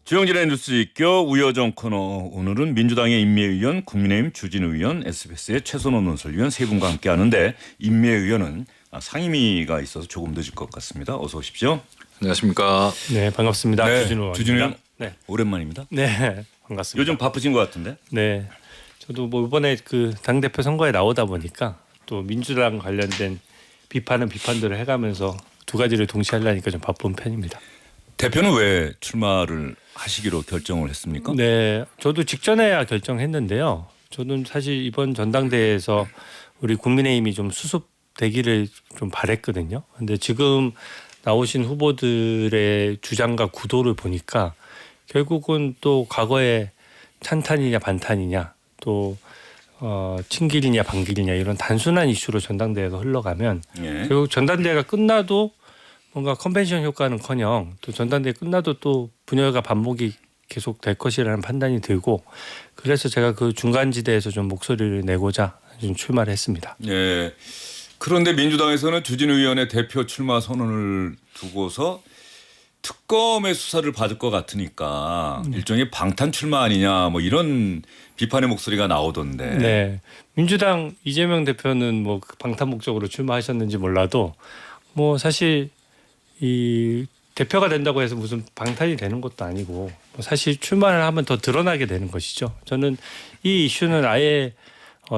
주영진의 뉴스 입격 우여정 코너. 오늘은 민주당의 임미애 국민의힘 주진우 의원, SBS의 최선원 논설위원 세 분과 함께 하는데 임미애 의원은 상임위가 있어서 조금 늦을 것 같습니다. 어서 오십시오. 안녕하십니까. 네, 반갑습니다. 네, 주진우 의원. 네. 오랜만입니다. 네, 반갑습니다. 요즘 바쁘신 것 같은데? 네, 저도 뭐 이번에 그 당대표 선거에 나오다 보니까 또 민주당 관련된 비판은 비판대로 해가면서 두 가지를 동시에 하려니까 좀 바쁜 편입니다. 대표는 왜 출마를 하시기로 결정을 했습니까? 네, 저도 직전에야 결정했는데요. 저는 사실 이번 전당대회에서 우리 국민의힘이 좀 수습되기를 좀 바랬거든요. 근데 지금 나오신 후보들의 주장과 구도를 보니까 결국은 또 과거에 찬탄이냐 반탄이냐 또 친길이냐 반길이냐 이런 단순한 이슈로 전당대회가 흘러가면 결국 전당대회가 끝나도 뭔가 컨벤션 효과는커녕 또 전당대회 끝나도 또 분열과 반목이 계속 될 것이라는 판단이 들고 그래서 제가 그 중간지대에서 좀 목소리를 내고자 좀 출마를 했습니다. 네. 그런데 민주당에서는 주진우 의원의 대표 출마 선언을 두고서 특검의 수사를 받을 것 같으니까 일종의 방탄 출마 아니냐 뭐 이런 비판의 목소리가 나오던데. 네, 민주당 이재명 대표는 뭐 방탄 목적으로 출마하셨는지 몰라도 뭐 사실 이 대표가 된다고 해서 무슨 방탄이 되는 것도 아니고 뭐 사실 출마를 하면 더 드러나게 되는 것이죠. 저는 이 이슈는 아예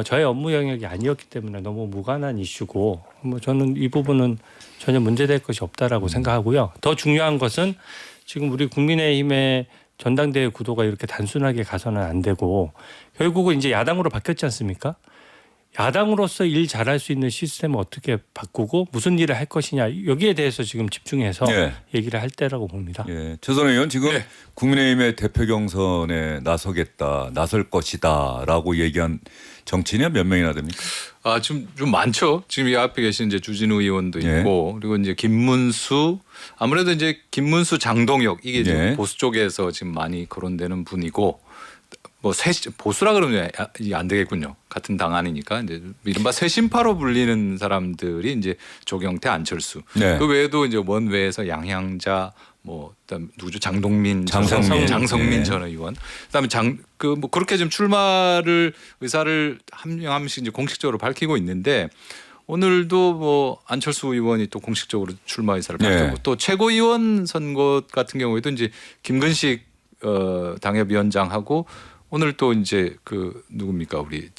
저의 업무 영역이 아니었기 때문에 너무 무관한 이슈고 뭐 저는 이 부분은 전혀 문제될 것이 없다라고 생각하고요. 더 중요한 것은 지금 우리 국민의힘의 전당대회 구도가 이렇게 단순하게 가서는 안 되고 결국은 이제 야당으로 바뀌었지 않습니까? 야당으로서 일 잘할 수 있는 시스템을 어떻게 바꾸고 무슨 일을 할 것이냐 여기에 대해서 지금 집중해서 얘기를 할 때라고 봅니다. 예, 최선원 의원 지금 국민의힘의 대표 경선에 나설 것이다라고 얘기한 정치인이 몇 명이나 됩니까? 좀 많죠. 지금 이 앞에 계신 이제 주진우 의원도 있고 그리고 이제 김문수 아무래도 이제 김문수 장동혁 이게 이제 보수 쪽에서 지금 많이 거론되는 분이고 뭐 보수라 그러면 안 되겠군요. 같은 당 안이니까 이제 이른바 쇄신파로 불리는 사람들이 이제 조경태, 안철수. 그 외에도 이제 원외에서 양향자, 뭐 그다음 누구죠? 장성민 전 의원. 그다음에 뭐 그렇게 좀 출마를 의사를 한 명 한 명씩 이제 공식적으로 밝히고 있는데 오늘도 뭐 안철수 의원이 또 공식적으로 출마 의사를 밝혔고 또 최고위원 선거 같은 경우에도 이제 김근식 당협위원장하고 오늘 또 이제 그 누굽니까 우리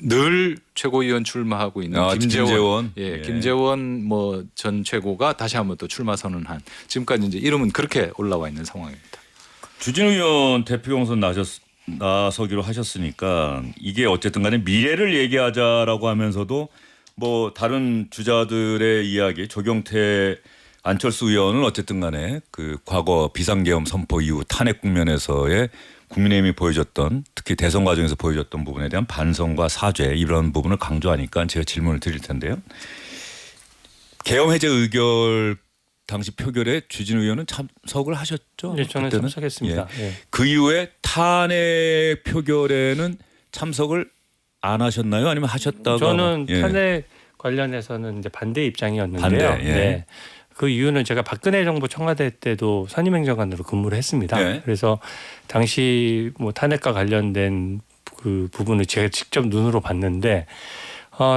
늘 최고위원 출마하고 있는 김재원. 김재원 뭐 전 최고가 다시 한번 또 출마 선언한 지금까지 이제 이름은 그렇게 올라와 있는 상황입니다. 주진우 의원 대표 경선 나서기로 하셨으니까 이게 어쨌든 간에 미래를 얘기하자라고 하면서도 뭐 다른 주자들의 이야기 조경태 안철수 의원은 어쨌든 간에 그 과거 비상계엄 선포 이후 탄핵 국면에서의 국민의힘이 보여줬던 특히 대선 과정에서 보여줬던 부분에 대한 반성과 사죄 이런 부분을 강조하니까 제가 질문을 드릴 텐데요. 계엄 해제 의결 당시 표결에 주진우 의원은 참석을 하셨죠? 네, 저는 그때는? 참석했습니다. 그 이후에 탄핵 표결에는 참석을 안 하셨나요? 아니면 하셨다가? 저는 탄핵 관련해서는 이제 반대 입장이었는데요. 그 이유는 제가 박근혜 정부 청와대 때도 선임행정관으로 근무를 했습니다. 그래서 당시 뭐 탄핵과 관련된 그 부분을 제가 직접 눈으로 봤는데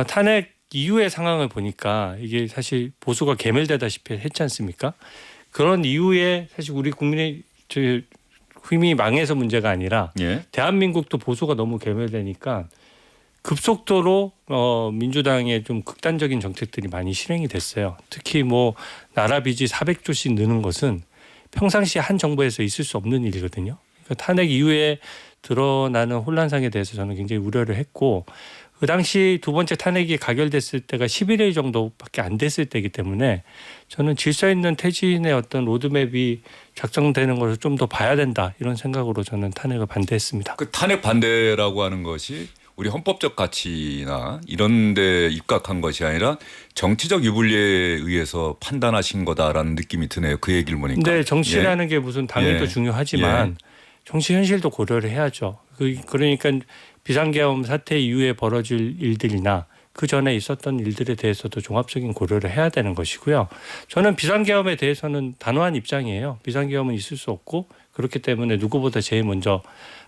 탄핵 이후의 상황을 보니까 이게 사실 보수가 괴멸되다시피 했지 않습니까? 그런 이후에 사실 우리 국민의 힘이 망해서 문제가 아니라 대한민국도 보수가 너무 괴멸되니까 급속도로 민주당의 좀 극단적인 정책들이 많이 실행이 됐어요. 특히 뭐 나라 빚이 400조씩 느는 것은 평상시 한 정부에서 있을 수 없는 일이거든요. 그러니까 탄핵 이후에 드러나는 혼란상에 대해서 저는 굉장히 우려를 했고 그 당시 두 번째 탄핵이 가결됐을 때가 11일 정도밖에 안 됐을 때이기 때문에 저는 질서 있는 퇴진의 어떤 로드맵이 작성되는 것을 좀 더 봐야 된다 이런 생각으로 저는 탄핵을 반대했습니다. 그 탄핵 반대라고 하는 것이 우리 헌법적 가치나 이런 데 입각한 것이 아니라 정치적 유불리에 의해서 판단하신 거다라는 느낌이 드네요. 그 얘기를 보니까. 네. 정치라는 게 무슨 당위도 중요하지만 정치 현실도 고려를 해야죠. 그러니까 비상계엄 사태 이후에 벌어질 일들이나 그 전에 있었던 일들에 대해서도 종합적인 고려를 해야 되는 것이고요. 저는 비상계엄에 대해서는 단호한 입장이에요. 비상계엄은 있을 수 없고 그렇기 때문에 누구보다 제일 먼저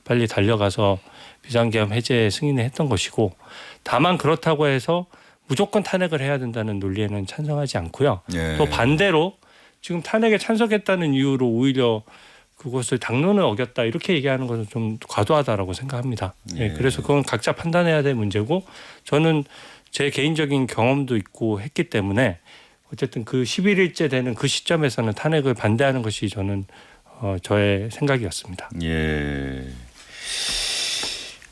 빨리 달려가서 비상계엄 해제 승인을 했던 것이고 다만 그렇다고 해서 무조건 탄핵을 해야 된다는 논리에는 찬성하지 않고요. 예. 또 반대로 지금 탄핵에 찬성했다는 이유로 오히려 그것을 당론을 어겼다 이렇게 얘기하는 것은 좀 과도하다라고 생각합니다. 예. 그래서 그건 각자 판단해야 될 문제고 저는 제 개인적인 경험도 있고 했기 때문에 어쨌든 그 11일째 되는 그 시점에서는 탄핵을 반대하는 것이 저는 저의 생각이었습니다. 예.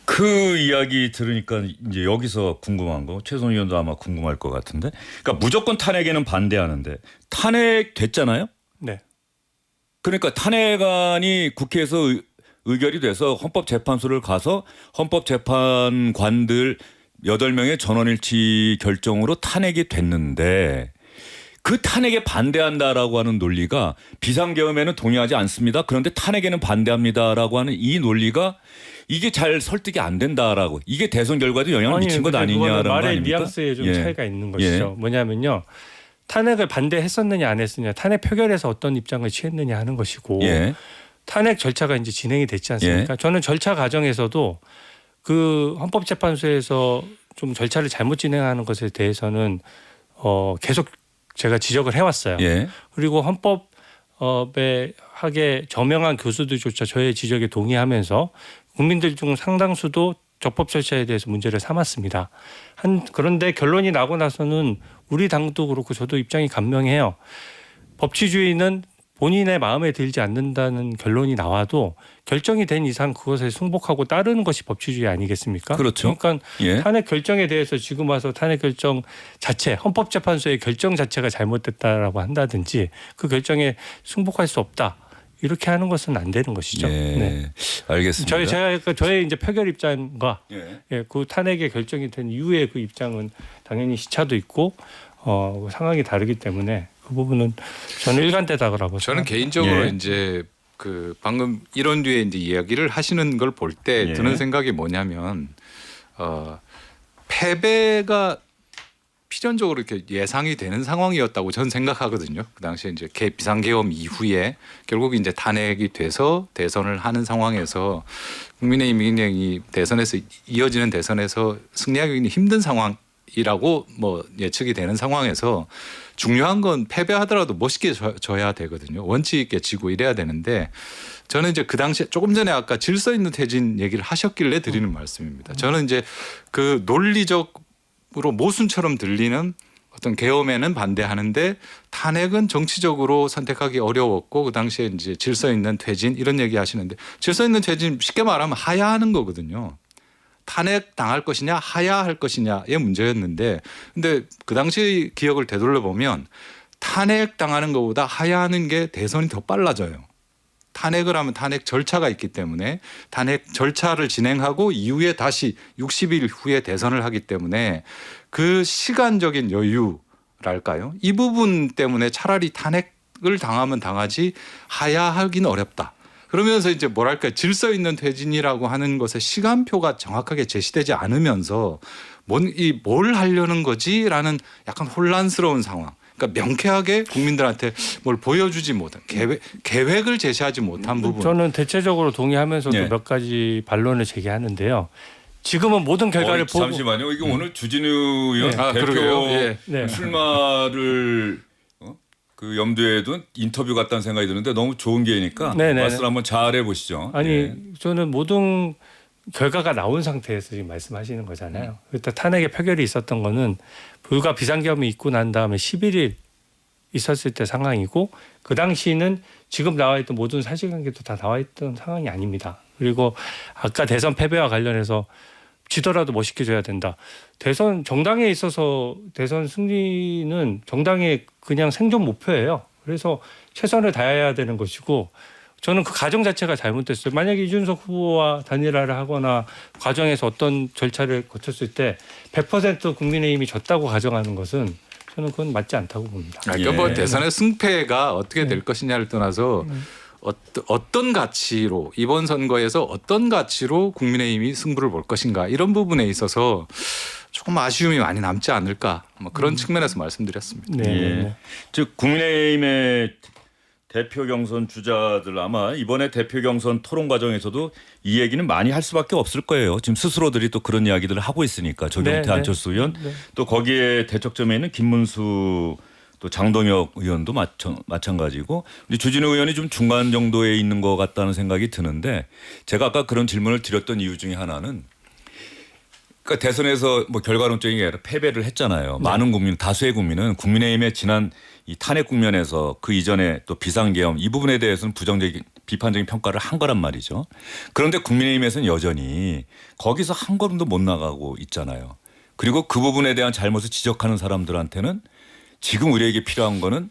그 이야기 들으니까 이제 여기서 궁금한 거 최선 의원도 아마 궁금할 것 같은데 그러니까 무조건 탄핵에는 반대하는데 탄핵 됐잖아요. 네. 그러니까 탄핵안이 국회에서 의결이 돼서 헌법재판소를 가서 헌법재판관들 8명의 전원일치 결정으로 탄핵이 됐는데 그 탄핵에 반대한다라고 하는 논리가 비상계엄에는 동의하지 않습니다. 그런데 탄핵에는 반대합니다라고 하는 이 논리가 이게 잘 설득이 안 된다라고 이게 대선 결과도 영향을 미친 것 아니냐라는 거 말의 아닙니까? 뉘앙스에 좀 예. 차이가 있는 것이죠. 뭐냐면요. 탄핵을 반대했었느냐 안 했느냐 탄핵 표결에서 어떤 입장을 취했느냐 하는 것이고 예. 탄핵 절차가 이제 진행이 됐지 않습니까? 예. 저는 절차 과정에서도 그 헌법재판소에서 좀 절차를 잘못 진행하는 것에 대해서는 계속 제가 지적을 해왔어요. 예. 그리고 헌법에 하게 저명한 교수들조차 저의 지적에 동의하면서 국민들 중 상당수도 적법 절차에 대해서 문제를 삼았습니다. 그런데 결론이 나고 나서는 우리 당도 그렇고 저도 입장이 간명해요. 법치주의는 본인의 마음에 들지 않는다는 결론이 나와도 결정이 된 이상 그것에 승복하고 따르는 것이 법치주의 아니겠습니까? 그렇죠. 그러니까 예. 탄핵 결정에 대해서 지금 와서 탄핵 결정 자체 헌법재판소의 결정 자체가 잘못됐다라고 한다든지 그 결정에 승복할 수 없다. 이렇게 하는 것은 안 되는 것이죠. 예. 네. 알겠습니다. 저의 이제 표결 입장과 예. 그 탄핵의 결정이 된 이후의 그 입장은 당연히 시차도 있고 상황이 다르기 때문에 그 부분은 저는 일관되다고 저는 생각합니다. 개인적으로 예. 이제 그 방금 이런 류의 이제 이야기를 하시는 걸 볼 때 예. 드는 생각이 뭐냐면 패배가 필연적으로 이렇게 예상이 되는 상황이었다고 저는 생각하거든요. 그 당시에 이제 비상계엄 이후에 결국 이제 탄핵이 돼서 대선을 하는 상황에서 국민의힘이 대선에서 이어지는 대선에서 승리하기 힘든 상황이라고 뭐 예측이 되는 상황에서 중요한 건 패배하더라도 멋있게 져야 되거든요. 원칙 있게 지고 이래야 되는데 저는 이제 그 당시에 조금 전에 아까 질서 있는 퇴진 얘기를 하셨길래 드리는 말씀입니다. 저는 이제 그 논리적으로 모순처럼 들리는 어떤 계엄에는 반대하는데 탄핵은 정치적으로 선택하기 어려웠고 그 당시에 이제 질서 있는 퇴진 이런 얘기 하시는데 질서 있는 퇴진 쉽게 말하면 하야하는 거거든요. 탄핵 당할 것이냐 하야할 것이냐의 문제였는데 근데 그 당시 기억을 되돌려 보면 탄핵 당하는 것보다 하야하는 게 대선이 더 빨라져요. 탄핵을 하면 탄핵 절차가 있기 때문에 탄핵 절차를 진행하고 이후에 다시 60일 후에 대선을 하기 때문에 그 시간적인 여유랄까요? 이 부분 때문에 차라리 탄핵을 당하면 당하지 하야하기는 어렵다. 그러면서 이제 뭐랄까 질서 있는 퇴진이라고 하는 것의 시간표가 정확하게 제시되지 않으면서 뭘 하려는 거지라는 약간 혼란스러운 상황. 그러니까 명쾌하게 국민들한테 뭘 보여주지 못한 계획을 제시하지 못한 부분. 저는 대체적으로 동의하면서도 네. 몇 가지 반론을 제기하는데요. 지금은 모든 결과를 보고 잠시만요. 이게 오늘 주진우 의원 네. 대표 그러게요. 예. 네. 출마를 그 염두에 둔 인터뷰 같다는 생각이 드는데 너무 좋은 기회니까 네네. 말씀 한번 잘 해보시죠. 아니 예. 저는 모든 결과가 나온 상태에서 지금 말씀하시는 거잖아요. 일단 탄핵의 표결이 있었던 거는 불과 비상계엄이 있고 난 다음에 11일 있었을 때 상황이고 그 당시는 지금 나와 있던 모든 사실관계도 다 나와 있던 상황이 아닙니다. 그리고 아까 대선 패배와 관련해서 지더라도 멋있게 져야 된다. 대선 정당에 있어서 대선 승리는 정당의 그냥 생존 목표예요. 그래서 최선을 다해야 되는 것이고 저는 그 과정 자체가 잘못됐어요. 만약에 이준석 후보와 단일화를 하거나 과정에서 어떤 절차를 거쳤을 때 100% 국민의힘이 졌다고 가정하는 것은 저는 그건 맞지 않다고 봅니다. 그러니까 뭐 대선의 승패가 어떻게 될 것이냐를 떠나서 어떤 가치로 이번 선거에서 어떤 가치로 국민의힘이 승부를 볼 것인가 이런 부분에 있어서 조금 아쉬움이 많이 남지 않을까 뭐 그런 측면에서 말씀드렸습니다. 네. 예. 즉 국민의힘의 대표 경선 주자들 아마 이번에 대표 경선 토론 과정에서도 이 얘기는 많이 할 수밖에 없을 거예요. 지금 스스로들이 또 그런 이야기들을 하고 있으니까 조경태 네, 안철수 의원 또 거기에 대척점에 있는 김문수 또 장동혁 의원도 마찬가지고 우리 주진우 의원이 좀 중간 정도에 있는 것 같다는 생각이 드는데 제가 아까 그런 질문을 드렸던 이유 중에 하나는 그러니까 대선에서 뭐 결과론적인 게 아니라 패배를 했잖아요. 많은 국민, 다수의 국민은 국민의힘의 지난 이 탄핵 국면에서 그 이전에 또 비상계엄 이 부분에 대해서는 부정적인 비판적인 평가를 한 거란 말이죠. 그런데 국민의힘에서는 여전히 거기서 한 걸음도 못 나가고 있잖아요. 그리고 그 부분에 대한 잘못을 지적하는 사람들한테는 지금 우리에게 필요한 거는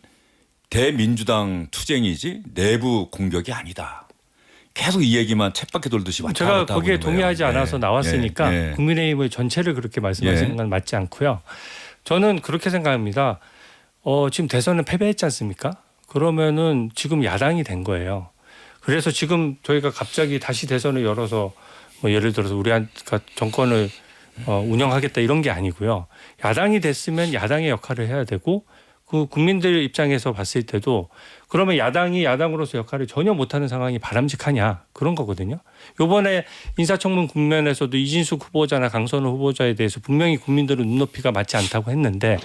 대민주당 투쟁이지 내부 공격이 아니다. 계속 이 얘기만 쳇바퀴 돌듯이 왔다 갔다 하고 제가 거기에 동의하지 않아서 나왔으니까 국민의힘의 전체를 그렇게 말씀하시는 건 맞지 않고요. 저는 그렇게 생각합니다. 지금 대선은 패배했지 않습니까? 그러면은 지금 야당이 된 거예요. 그래서 지금 저희가 갑자기 다시 대선을 열어서 뭐 예를 들어서 우리가 정권을 운영하겠다 이런 게 아니고요. 야당이 됐으면 야당의 역할을 해야 되고 그 국민들 입장에서 봤을 때도 그러면 야당이 야당으로서 역할을 전혀 못하는 상황이 바람직하냐 그런 거거든요. 이번에 인사청문 국면에서도 이진숙 후보자나 강선우 후보자에 대해서 분명히 국민들은 눈높이가 맞지 않다고 했는데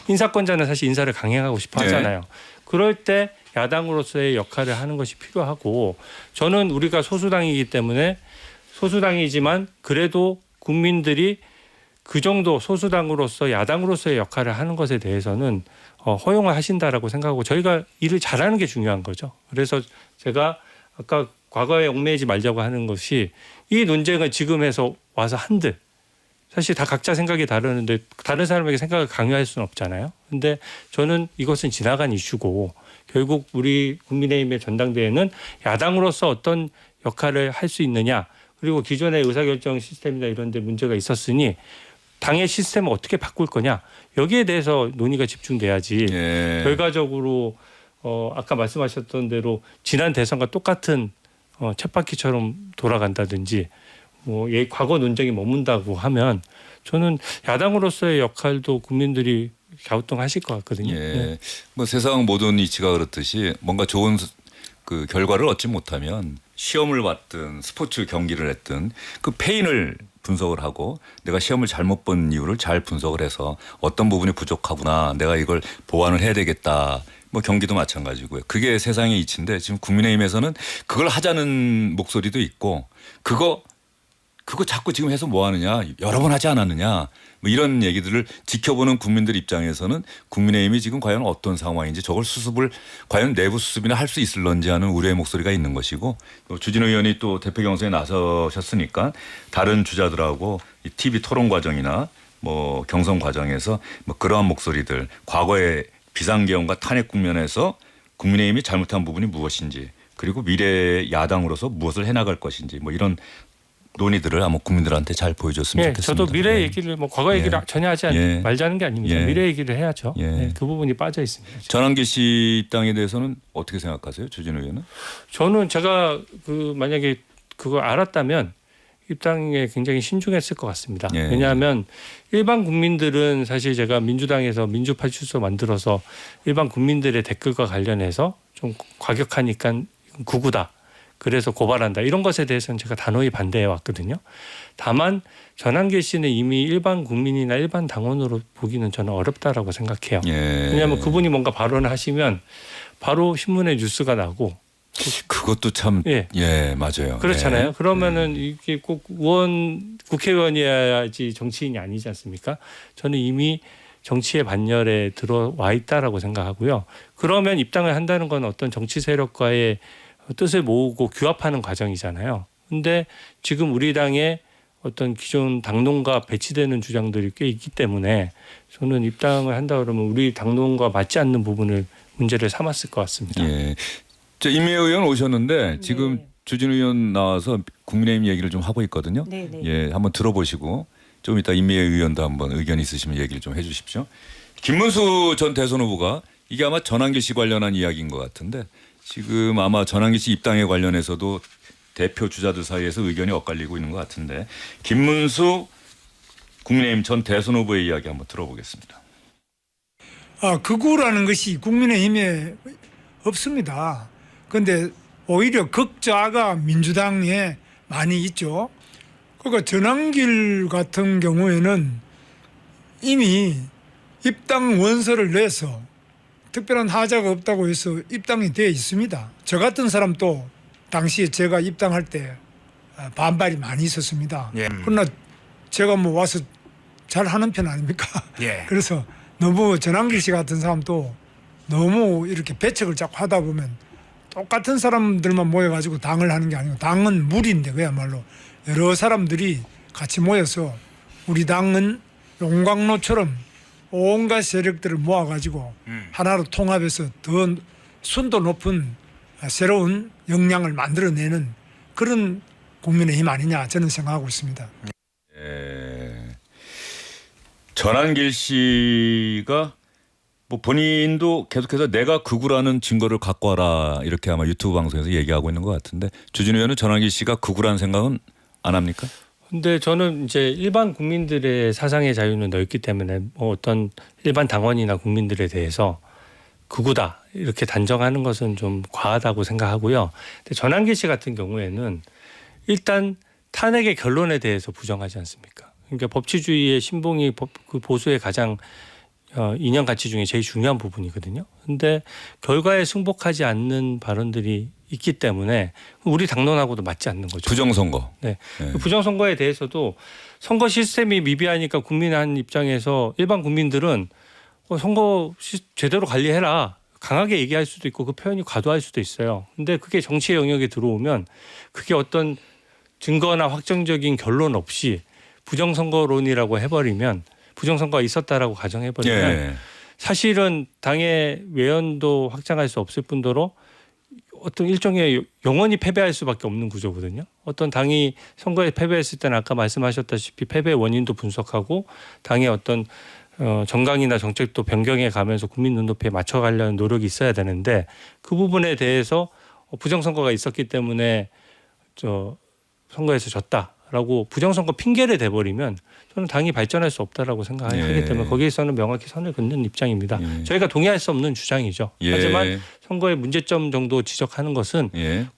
인사권자는 사실 인사를 강행하고 싶어 하잖아요. 그럴 때 야당으로서의 역할을 하는 것이 필요하고 저는 우리가 소수당이기 때문에 소수당이지만 그래도 국민들이 그 정도 소수당으로서 야당으로서의 역할을 하는 것에 대해서는 허용을 하신다라고 생각하고 저희가 일을 잘하는 게 중요한 거죠. 그래서 제가 아까 과거에 얽매이지 말자고 하는 것이 이 논쟁을 지금 해서 와서 한들 사실 다 각자 생각이 다르는데 다른 사람에게 생각을 강요할 수는 없잖아요. 근데 저는 이것은 지나간 이슈고 결국 우리 국민의힘의 전당대회는 야당으로서 어떤 역할을 할 수 있느냐 그리고 기존의 의사결정 시스템이나 이런 데 문제가 있었으니 당의 시스템을 어떻게 바꿀 거냐 여기에 대해서 논의가 집중돼야지 결과적으로 아까 말씀하셨던 대로 지난 대선과 똑같은 쳇바퀴처럼 돌아간다든지 뭐 과거 논쟁이 머문다고 하면 저는 야당으로서의 역할도 국민들이 갸우뚱하실 것 같거든요. 네. 뭐 세상 모든 이치가 그렇듯이 뭔가 좋은 그 결과를 얻지 못하면 시험을 봤든 스포츠 경기를 했든 그 패인을 분석을 하고 내가 시험을 잘못 본 이유를 잘 분석을 해서 어떤 부분이 부족하구나 내가 이걸 보완을 해야 되겠다. 뭐 경기도 마찬가지고요. 그게 세상의 이치인데 지금 국민의힘에서는 그걸 하자는 목소리도 있고 그거 자꾸 지금 해서 뭐 하느냐 여러 번 하지 않았느냐 뭐 이런 얘기들을 지켜보는 국민들 입장에서는 국민의힘이 지금 과연 어떤 상황인지 저걸 수습을 과연 내부 수습이나 할 수 있을런지 하는 우려의 목소리가 있는 것이고 또 주진우 의원이 또 대표 경선에 나서셨으니까 다른 주자들하고 이 TV 토론 과정이나 뭐 경선 과정에서 뭐 그러한 목소리들 과거의 비상계엄과 탄핵 국면에서 국민의힘이 잘못한 부분이 무엇인지 그리고 미래의 야당으로서 무엇을 해나갈 것인지 뭐 이런 논의들을 아마 국민들한테 잘 보여줬으면 좋겠습니다. 저도 미래 얘기를 뭐 과거 얘기를 전혀 하지 말자는 게 아닙니다. 미래 얘기를 해야죠. 그 부분이 빠져 있습니다. 전환기 씨 입당에 대해서는 어떻게 생각하세요, 주진우 의원은? 저는 제가 만약에 그거 알았다면 입당에 굉장히 신중했을 것 같습니다. 왜냐하면 일반 국민들은 사실 제가 민주당에서 민주파출소 만들어서 일반 국민들의 댓글과 관련해서 좀 과격하니까 구구다. 그래서 고발한다. 이런 것에 대해서는 제가 단호히 반대해 왔거든요. 다만 전환기 씨는 이미 일반 국민이나 일반 당원으로 보기는 저는 어렵다라고 생각해요. 왜냐하면 그분이 뭔가 발언을 하시면 바로 신문에 뉴스가 나고 그것도 참 맞아요. 그렇잖아요. 그러면은 이게 꼭 국회의원이어야지 정치인이 아니지 않습니까? 저는 이미 정치의 반열에 들어와 있다라고 생각하고요. 그러면 입당을 한다는 건 어떤 정치 세력과의 뜻을 모으고 규합하는 과정이잖아요. 근데 지금 우리 당에 어떤 기존 당론과 배치되는 주장들이 꽤 있기 때문에 저는 입당을 한다 그러면 우리 당론과 맞지 않는 부분을 문제를 삼았을 것 같습니다. 저 임미애 의원 오셨는데 지금 주진우 의원 나와서 국민의힘 얘기를 좀 하고 있거든요. 한번 들어보시고 좀 이따 임미애 의원도 한번 의견 있으시면 얘기를 좀 해주십시오. 김문수 전 대선 후보가 이게 아마 전환기 씨 관련한 이야기인 것 같은데 지금 아마 전환기 씨 입당에 관련해서도 대표 주자들 사이에서 의견이 엇갈리고 있는 것 같은데 김문수 국민의힘 전 대선 후보의 이야기 한번 들어보겠습니다. 극우라는 것이 국민의힘에 없습니다. 그런데 오히려 극좌가 민주당에 많이 있죠. 그러니까 전환길 같은 경우에는 이미 입당 원서를 내서 특별한 하자가 없다고 해서 입당이 되어 있습니다. 저 같은 사람도 당시에 제가 입당할 때 반발이 많이 있었습니다. 예. 그러나 제가 뭐 와서 잘 하는 편 아닙니까? 예. 그래서 너무 전환길 씨 같은 사람도 너무 이렇게 배척을 자꾸 하다 보면 똑같은 사람들만 모여가지고 당을 하는 게 아니고 당은 무리인데 그야말로 여러 사람들이 같이 모여서 우리 당은 용광로처럼 온갖 세력들을 모아가지고 하나로 통합해서 더 순도 높은 새로운 역량을 만들어내는 그런 국민의힘 아니냐 저는 생각하고 있습니다. 전환길 씨가 뭐 본인도 계속해서 내가 극우라는 증거를 갖고 와라 이렇게 아마 유튜브 방송에서 얘기하고 있는 것 같은데 주진우 의원은 전환길 씨가 극우라는 생각은 안 합니까? 근데 저는 이제 일반 국민들의 사상의 자유는 넓기 때문에 뭐 어떤 일반 당원이나 국민들에 대해서 극우다 이렇게 단정하는 것은 좀 과하다고 생각하고요. 근데 전환길 씨 같은 경우에는 일단 탄핵의 결론에 대해서 부정하지 않습니까? 그러니까 법치주의의 신봉이 그 보수의 가장 이념 가치 중에 제일 중요한 부분이거든요. 근데 결과에 승복하지 않는 발언들이 있기 때문에 우리 당론하고도 맞지 않는 거죠. 부정선거. 네. 부정선거에 대해서도 선거 시스템이 미비하니까 국민의 한 입장에서 일반 국민들은 선거 제대로 관리해라. 강하게 얘기할 수도 있고 그 표현이 과도할 수도 있어요. 근데 그게 정치의 영역에 들어오면 그게 어떤 증거나 확정적인 결론 없이 부정선거론이라고 해버리면 부정선거가 있었다라고 가정해버리면 사실은 당의 외연도 확장할 수 없을 뿐더러 어떤 일종의 영원히 패배할 수밖에 없는 구조거든요. 어떤 당이 선거에 패배했을 때는 아까 말씀하셨다시피 패배의 원인도 분석하고 당의 어떤 정강이나 정책도 변경해 가면서 국민 눈높이에 맞춰가려는 노력이 있어야 되는데 그 부분에 대해서 부정선거가 있었기 때문에 선거에서 졌다라고 부정선거 핑계를 대버리면 저는 당이 발전할 수 없다라고 생각하기 때문에 거기에서는 명확히 선을 긋는 입장입니다. 저희가 동의할 수 없는 주장이죠. 하지만 선거의 문제점 정도 지적하는 것은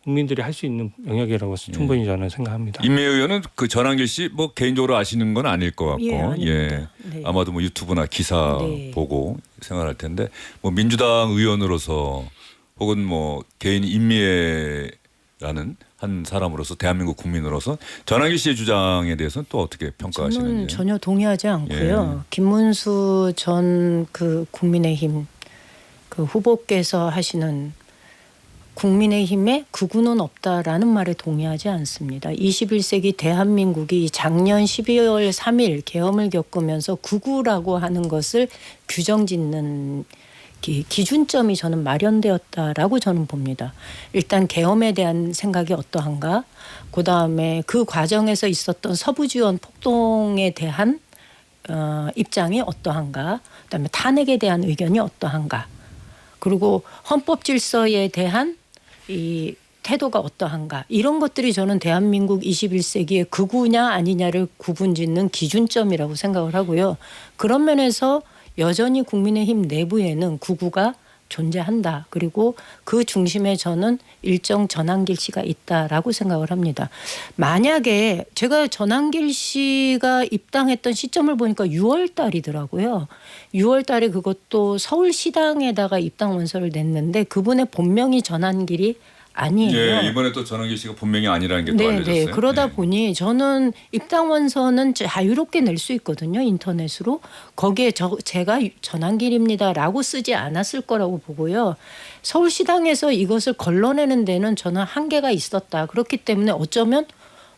국민들이 할 수 있는 영역이라고 충분히 저는 생각합니다. 임미 의원은 그 전환길 씨 뭐 개인적으로 아시는 건 아닐 것 같고 네. 아마도 뭐 유튜브나 기사 보고 생각할 텐데 뭐 민주당 의원으로서 혹은 뭐 개인 임미애라는 한 사람으로서 대한민국 국민으로서 전환길 씨의 주장에 대해서는 또 어떻게 평가하시는지? 저는 전혀 동의하지 않고요. 김문수 전 그 국민의힘 그 후보께서 하시는 국민의힘에 극우는 없다라는 말에 동의하지 않습니다. 21세기 대한민국이 작년 12월 3일 계엄을 겪으면서 극우라고 하는 것을 규정짓는 기준점이 저는 마련되었다라고 저는 봅니다. 일단 계엄에 대한 생각이 어떠한가? 그다음에 그 과정에서 있었던 서부지원 폭동에 대한 입장이 어떠한가? 그다음에 탄핵에 대한 의견이 어떠한가? 그리고 헌법 질서에 대한 이 태도가 어떠한가? 이런 것들이 저는 대한민국 21세기의 극우냐 아니냐를 구분짓는 기준점이라고 생각을 하고요. 그런 면에서 여전히 국민의힘 내부에는 극우가 존재한다. 그리고 그 중심에 저는 일정 전환길 씨가 있다라고 생각을 합니다. 만약에 제가 전환길 씨가 입당했던 시점을 보니까 6월 달이더라고요. 6월 달에 그것도 서울시당에다가 입당 원서를 냈는데 그분의 본명이 전환길이 아니에요. 이번에 또 전환길 씨가 본명이 아니라는 게 또 알려졌어요. 그러다 보니 저는 입당 원서는 자유롭게 낼 수 있거든요. 인터넷으로. 거기에 제가 전환길입니다라고 쓰지 않았을 거라고 보고요. 서울시당에서 이것을 걸러내는 데는 저는 한계가 있었다. 그렇기 때문에 어쩌면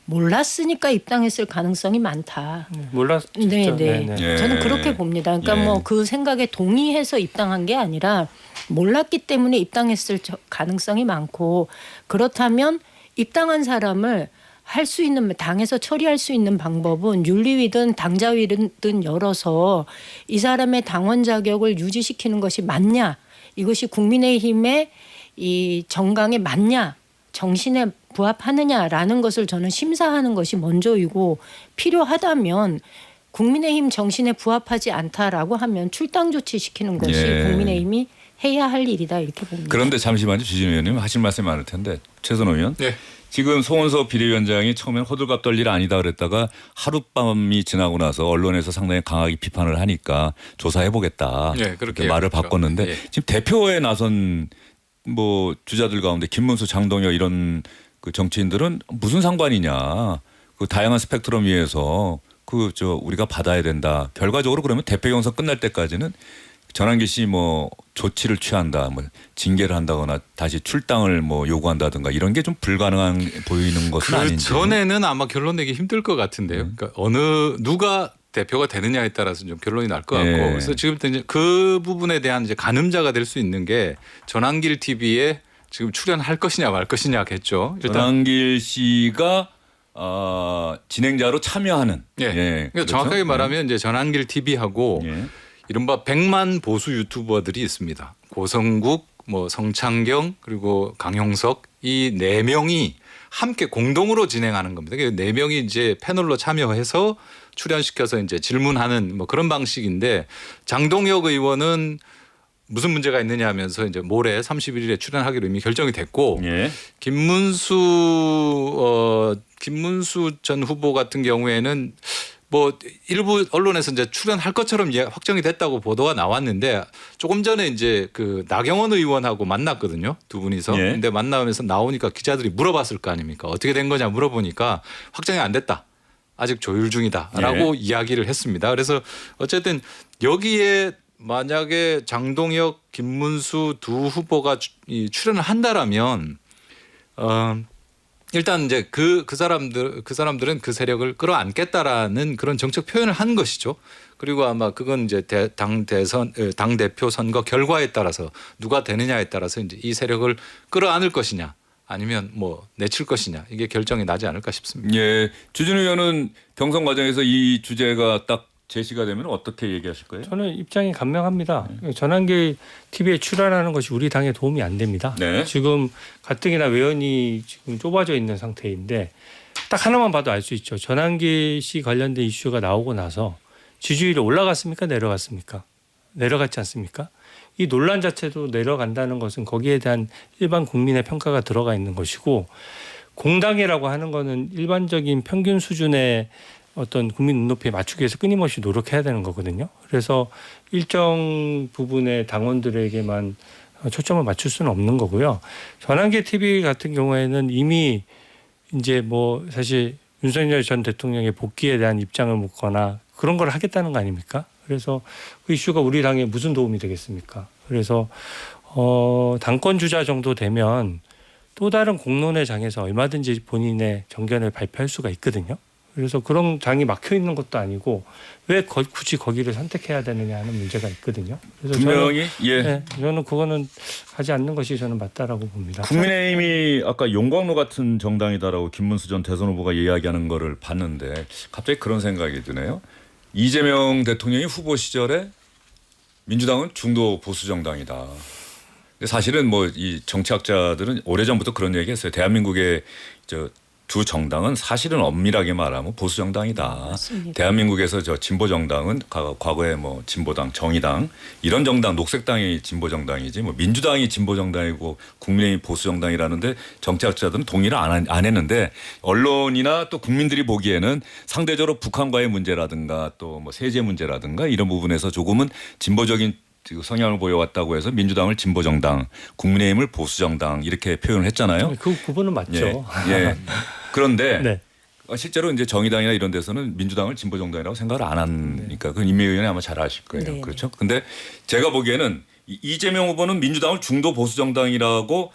몰랐으니까 입당했을 가능성이 많다. 몰랐죠. 저는 그렇게 봅니다. 그러니까 뭐 그 생각에 동의해서 입당한 게 아니라 몰랐기 때문에 입당했을 가능성이 많고 그렇다면 입당한 사람을 할 수 있는 당에서 처리할 수 있는 방법은 윤리위든 당자위든 열어서 이 사람의 당원 자격을 유지시키는 것이 맞냐? 이것이 국민의힘의 이 정강에 맞냐? 정신에 부합하느냐라는 것을 저는 심사하는 것이 먼저이고 필요하다면 국민의힘 정신에 부합하지 않다라고 하면 출당 조치시키는 것이 예. 국민의힘이 해야 할 일이다 이렇게 봅니다. 그런데 잠시만요. 주진우 의원님 하실 말씀이 많을 텐데 최선호 의원. 네. 지금 송원석 비대위원장이 처음엔 호들갑 떨 일 아니다 그랬다가 하룻밤이 지나고 나서 언론에서 상당히 강하게 비판을 하니까 조사해보겠다. 네, 그렇게 말을 그렇죠. 바꿨는데 예. 지금 대표에 나선 뭐 주자들 가운데 김문수, 장동혁 이런 그 정치인들은 무슨 상관이냐. 그 다양한 스펙트럼 위에서 우리가 받아야 된다. 결과적으로 그러면 대표 경선 끝날 때까지는 전환기 씨 뭐 조치를 취한다, 뭐 징계를 한다거나 다시 출당을 뭐 요구한다든가 이런 게 좀 불가능한 보이는 것은 그 아닌지. 전에는 아마 결론 내기 힘들 것 같은데요. 그러니까 누가 대표가 되느냐에 따라서 좀 결론이 날 것 같고. 예. 그래서 지금 이제 그 부분에 대한 이제 가늠자가 될 수 있는 게 전환길 TV에 지금 출연할 것이냐 말 것이냐겠죠. 일단 전환길 씨가 진행자로 참여하는. 예. 예. 그러니까 그렇죠? 정확하게 말하면 이제 전환길 TV하고 예. 이른바 100만 보수 유튜버들이 있습니다. 고성국, 뭐 성창경 그리고 강용석 이 네 명이 함께 공동으로 진행하는 겁니다. 네 명이 이제 패널로 참여해서 출연시켜서 이제 질문하는 뭐 그런 방식인데 장동혁 의원은 무슨 문제가 있느냐 하면서 이제 모레 31일에 출연하기로 이미 결정이 됐고 예. 김문수 전 후보 같은 경우에는 뭐 일부 언론에서 이제 출연할 것처럼 확정이 됐다고 보도가 나왔는데 조금 전에 이제 그 나경원 의원하고 만났거든요. 두 분이서. 예. 근데 만나면서 나오니까 기자들이 물어봤을 거 아닙니까? 어떻게 된 거냐 물어보니까 확정이 안 됐다. 아직 조율 중이다라고 이야기를 했습니다. 그래서 어쨌든 여기에 만약에 장동혁, 김문수 두 후보가 출연을 한다라면 일단 이제 그 사람들은 그 세력을 끌어안겠다라는 그런 정책 표현을 한 것이죠. 그리고 아마 그건 이제 당 대표 선거 결과에 따라서 누가 되느냐에 따라서 이제 이 세력을 끌어안을 것이냐 아니면 뭐 내칠 것이냐 이게 결정이 나지 않을까 싶습니다. 예. 주진우 의원은 경선 과정에서 이 주제가 딱 제시가 되면 어떻게 얘기하실 거예요? 저는 입장이 간명합니다. 전환길 TV에 출연하는 것이 우리 당에 도움이 안 됩니다. 네. 지금 가뜩이나 외연이 지금 좁아져 있는 상태인데 딱 하나만 봐도 알 수 있죠. 전환길 씨 관련된 이슈가 나오고 나서 지지율이 올라갔습니까? 내려갔습니까? 내려갔지 않습니까? 이 논란 자체도 내려간다는 것은 거기에 대한 일반 국민의 평가가 들어가 있는 것이고 공당이라고 하는 거는 일반적인 평균 수준의 어떤 국민 눈높이에 맞추기 위해서 끊임없이 노력해야 되는 거거든요. 그래서 일정 부분의 당원들에게만 초점을 맞출 수는 없는 거고요. 전환기 TV 같은 경우에는 이미 이제 뭐 사실 윤석열 전 대통령의 복귀에 대한 입장을 묻거나 그런 걸 하겠다는 거 아닙니까? 그래서 그 이슈가 우리 당에 무슨 도움이 되겠습니까? 그래서 당권 주자 정도 되면 또 다른 공론의 장에서 얼마든지 본인의 정견을 발표할 수가 있거든요. 그래서 그런 장이 막혀 있는 것도 아니고 왜 굳이 거기를 선택해야 되느냐 하는 문제가 있거든요. 그래서 분명히 저는 그거는 하지 않는 것이 저는 맞다라고 봅니다. 국민의힘이 아까 용광로 같은 정당이다라고 김문수 전 대선 후보가 이야기하는 거를 봤는데 갑자기 그런 생각이 드네요. 이재명 대통령이 후보 시절에 민주당은 중도 보수 정당이다. 근데 사실은 뭐 이 정치학자들은 오래전부터 그런 얘기했어요. 대한민국의 두 정당은 사실은 엄밀하게 말하면 보수 정당이다. 맞습니다. 대한민국에서 진보 정당은 과거에 뭐 진보당, 정의당 이런 정당, 녹색당이 진보 정당이지 뭐 민주당이 진보 정당이고 국민의힘 보수 정당이라는데 정치학자들은 동의를 안 했는데 언론이나 또 국민들이 보기에는 상대적으로 북한과의 문제라든가 또 뭐 세제 문제라든가 이런 부분에서 조금은 진보적인 성향을 보여왔다고 해서 민주당을 진보정당, 국민의힘을 보수정당 이렇게 표현을 했잖아요. 그 구분은 맞죠. 예. 그런데 네. 실제로 이제 정의당이나 이런 데서는 민주당을 진보정당이라고 생각을 안 하니까 그건 임미 의원이 아마 잘 아실 거예요. 네. 그렇죠. 근데 제가 보기에는 이재명 후보는 민주당을 중도 보수정당이라고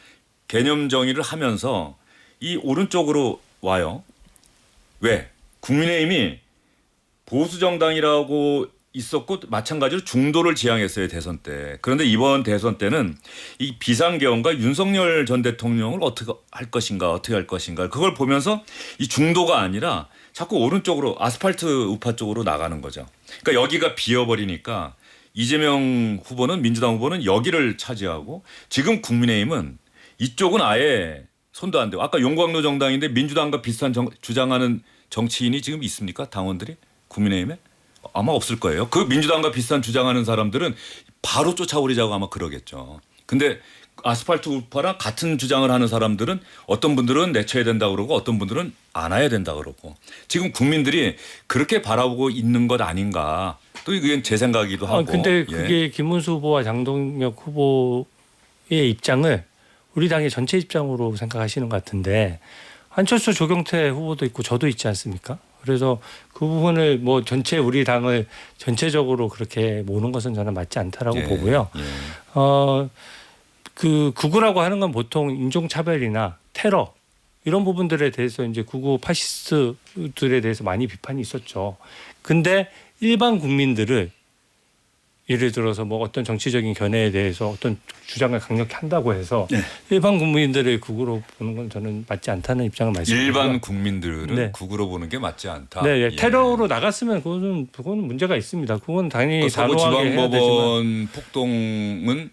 개념 정의를 하면서 이 오른쪽으로 와요. 왜? 국민의힘이 보수정당이라고 있었고 마찬가지로 중도를 지향했어요 대선 때. 그런데 이번 대선 때는 이 비상계엄과 윤석열 전 대통령을 어떻게 할 것인가 그걸 보면서 이 중도가 아니라 자꾸 오른쪽으로 아스팔트 우파 쪽으로 나가는 거죠. 그러니까 여기가 비어버리니까 이재명 후보는 민주당 후보는 여기를 차지하고 지금 국민의힘은 이쪽은 아예 손도 안 대고 아까 용광로 정당인데 민주당과 비슷한 주장하는 정치인이 지금 있습니까? 당원들이 국민의힘에? 아마 없을 거예요. 그 민주당과 비슷한 주장하는 사람들은 바로 쫓아오리자고 아마 그러겠죠. 근데 아스팔트 우파랑 같은 주장을 하는 사람들은 어떤 분들은 내쳐야 된다 그러고 어떤 분들은 안 와야 된다 그러고 지금 국민들이 그렇게 바라보고 있는 것 아닌가. 또 이건 제 생각이기도 하고. 근데 그게 김문수 후보와 장동혁 후보의 입장을 우리 당의 전체 입장으로 생각하시는 것 같은데 안철수 조경태 후보도 있고 저도 있지 않습니까? 그래서 그 부분을 뭐 전체 우리 당을 전체적으로 그렇게 모는 것은 저는 맞지 않다라고 보고요. 그 극우라고 하는 건 보통 인종차별이나 테러 이런 부분들에 대해서 이제 극우 파시스트들에 대해서 많이 비판이 있었죠. 근데 일반 국민들을 예를 들어서 뭐 어떤 정치적인 견해에 대해서 어떤 주장을 강력히 한다고 해서 일반 국민들을 극우로 보는 건 저는 맞지 않다는 입장을 말씀드리고요. 일반 국민들은 극우로 보는 게 맞지 않다. 네, 테러로 나갔으면 그거는 문제가 있습니다. 그건 당연히 단호하게 해야 되지만. 서부지방법원 폭동은